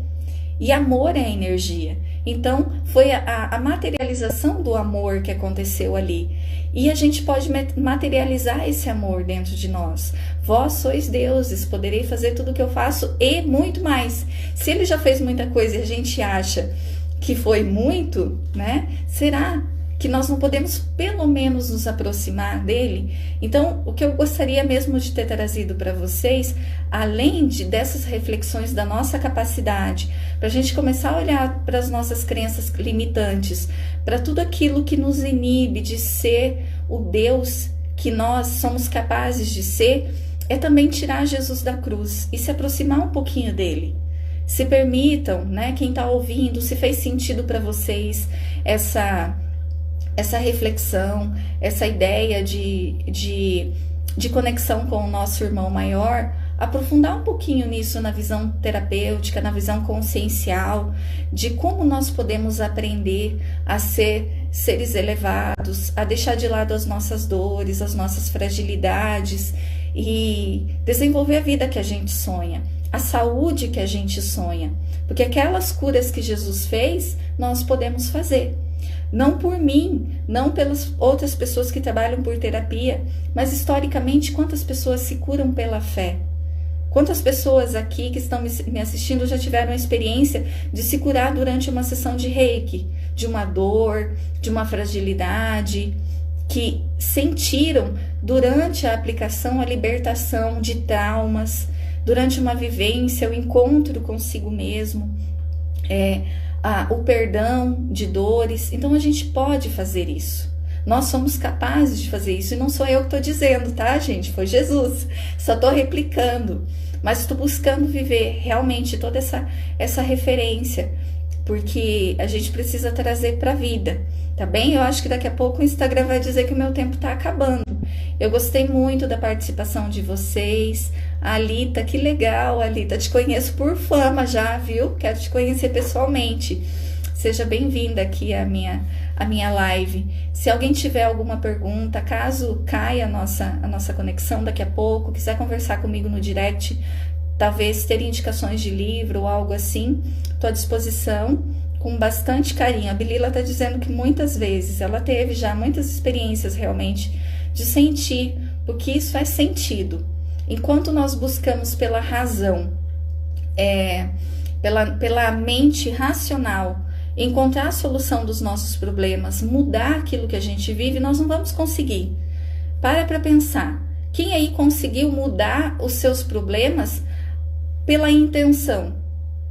E amor é energia. Então, foi a materialização do amor que aconteceu ali. E a gente pode materializar esse amor dentro de nós. Vós sois deuses, poderei fazer tudo o que eu faço e muito mais. Se ele já fez muita coisa e a gente acha que foi muito, né? Será que nós não podemos pelo menos nos aproximar dele? Então, o que eu gostaria mesmo de ter trazido para vocês, além dessas reflexões da nossa capacidade, para a gente começar a olhar para as nossas crenças limitantes, para tudo aquilo que nos inibe de ser o Deus que nós somos capazes de ser, é também tirar Jesus da cruz e se aproximar um pouquinho dele. Se permitam, né, quem está ouvindo, se fez sentido para vocês essa reflexão, essa ideia de conexão com o nosso irmão maior, aprofundar um pouquinho nisso na visão terapêutica, na visão consciencial, de como nós podemos aprender a ser seres elevados, a deixar de lado as nossas dores, as nossas fragilidades e desenvolver a vida que a gente sonha, a saúde que a gente sonha, porque aquelas curas que Jesus fez, nós podemos fazer. Não por mim, não pelas outras pessoas que trabalham por terapia, mas historicamente, quantas pessoas se curam pela fé? Quantas pessoas aqui que estão me assistindo já tiveram a experiência de se curar durante uma sessão de Reiki, de uma dor, de uma fragilidade, que sentiram durante a aplicação a libertação de traumas, durante uma vivência, o encontro consigo mesmo, o perdão de dores. Então a gente pode fazer isso. Nós somos capazes de fazer isso. E não sou eu que estou dizendo, tá, gente? Foi Jesus. Só estou replicando. Mas estou buscando viver realmente toda essa referência. Porque a gente precisa trazer para a vida. Tá bem? Eu acho que daqui a pouco o Instagram vai dizer que o meu tempo está acabando. Eu gostei muito da participação de vocês. A Alita, que legal, Alita. Te conheço por fama já, viu? Quero te conhecer pessoalmente. Seja bem-vinda aqui à minha live. Se alguém tiver alguma pergunta, caso caia a nossa conexão daqui a pouco, quiser conversar comigo no direct, talvez ter indicações de livro ou algo assim, estou à disposição com bastante carinho. A Bilila está dizendo que muitas vezes ela teve já muitas experiências realmente de sentir, porque isso faz sentido. Enquanto nós buscamos pela razão, pela mente racional, encontrar a solução dos nossos problemas, mudar aquilo que a gente vive, nós não vamos conseguir. Para pensar. Quem aí conseguiu mudar os seus problemas pela intenção?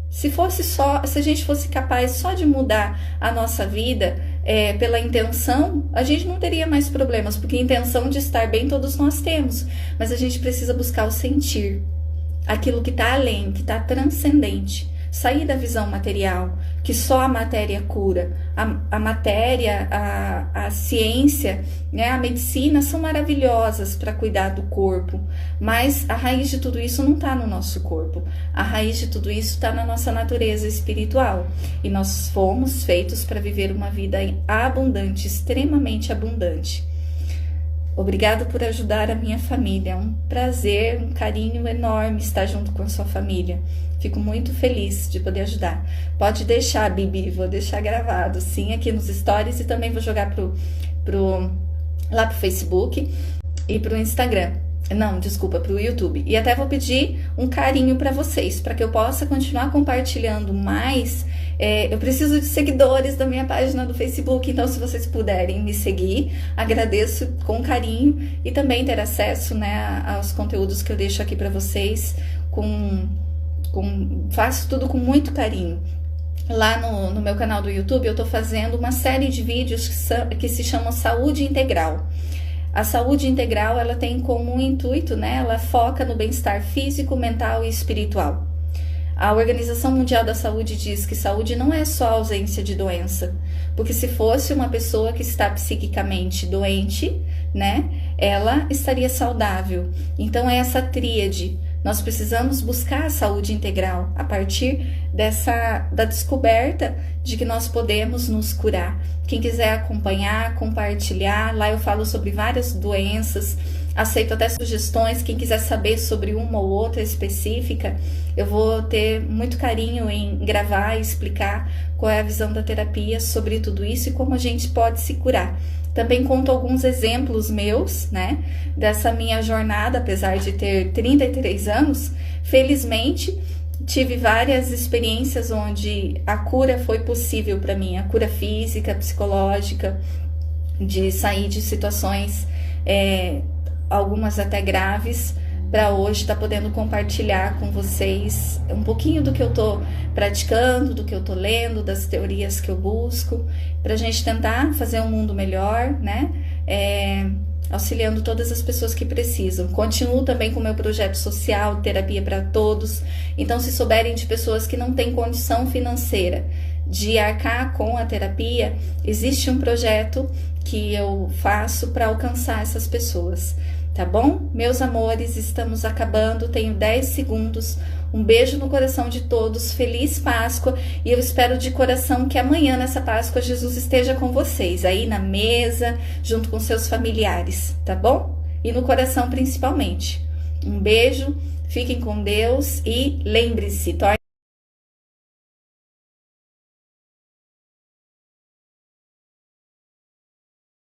Se a gente fosse capaz só de mudar a nossa vida pela intenção, a gente não teria mais problemas, porque a intenção de estar bem todos nós temos, mas a gente precisa buscar o sentir, aquilo que está além, que está transcendente, sair da visão material, que só a matéria cura. A matéria, a ciência, né, a medicina são maravilhosas para cuidar do corpo, mas a raiz de tudo isso não está no nosso corpo. A raiz de tudo isso está na nossa natureza espiritual. E nós fomos feitos para viver uma vida abundante, extremamente abundante. Obrigado por ajudar a minha família. É um prazer, um carinho enorme estar junto com a sua família. Fico muito feliz de poder ajudar. Pode deixar, Bibi, vou deixar gravado, sim, aqui nos stories, e também vou jogar lá pro Facebook e pro Instagram. Não, desculpa, pro YouTube. E até vou pedir um carinho para vocês, para que eu possa continuar compartilhando mais. Eu preciso de seguidores da minha página do Facebook, então se vocês puderem me seguir, agradeço com carinho, e também ter acesso, né, aos conteúdos que eu deixo aqui para vocês. Faço tudo com muito carinho. Lá no meu canal do YouTube eu estou fazendo uma série de vídeos que se chamam Saúde Integral. A saúde integral, ela tem como um intuito, né? Ela foca no bem-estar físico, mental e espiritual. A Organização Mundial da Saúde diz que saúde não é só ausência de doença, porque se fosse uma pessoa que está psiquicamente doente, né, ela estaria saudável. Então é essa tríade. Nós precisamos buscar a saúde integral a partir da descoberta de que nós podemos nos curar. Quem quiser acompanhar, compartilhar, lá eu falo sobre várias doenças, aceito até sugestões. Quem quiser saber sobre uma ou outra específica, eu vou ter muito carinho em gravar e explicar qual é a visão da terapia sobre tudo isso e como a gente pode se curar. Também conto alguns exemplos meus, né, dessa minha jornada, apesar de ter 33 anos, felizmente tive várias experiências onde a cura foi possível para mim, a cura física, psicológica, de sair de situações, algumas até graves, para hoje estar podendo compartilhar com vocês um pouquinho do que eu estou praticando, do que eu estou lendo, das teorias que eu busco, para a gente tentar fazer um mundo melhor, né? Auxiliando todas as pessoas que precisam. Continuo também com o meu projeto social, Terapia para Todos. Então, se souberem de pessoas que não têm condição financeira de arcar com a terapia, existe um projeto que eu faço para alcançar essas pessoas. Tá bom? Meus amores, estamos acabando, tenho 10 segundos. Um beijo no coração de todos, feliz Páscoa, e eu espero de coração que amanhã, nessa Páscoa, Jesus esteja com vocês, aí na mesa, junto com seus familiares, tá bom? E no coração principalmente. Um beijo, fiquem com Deus e lembre-se,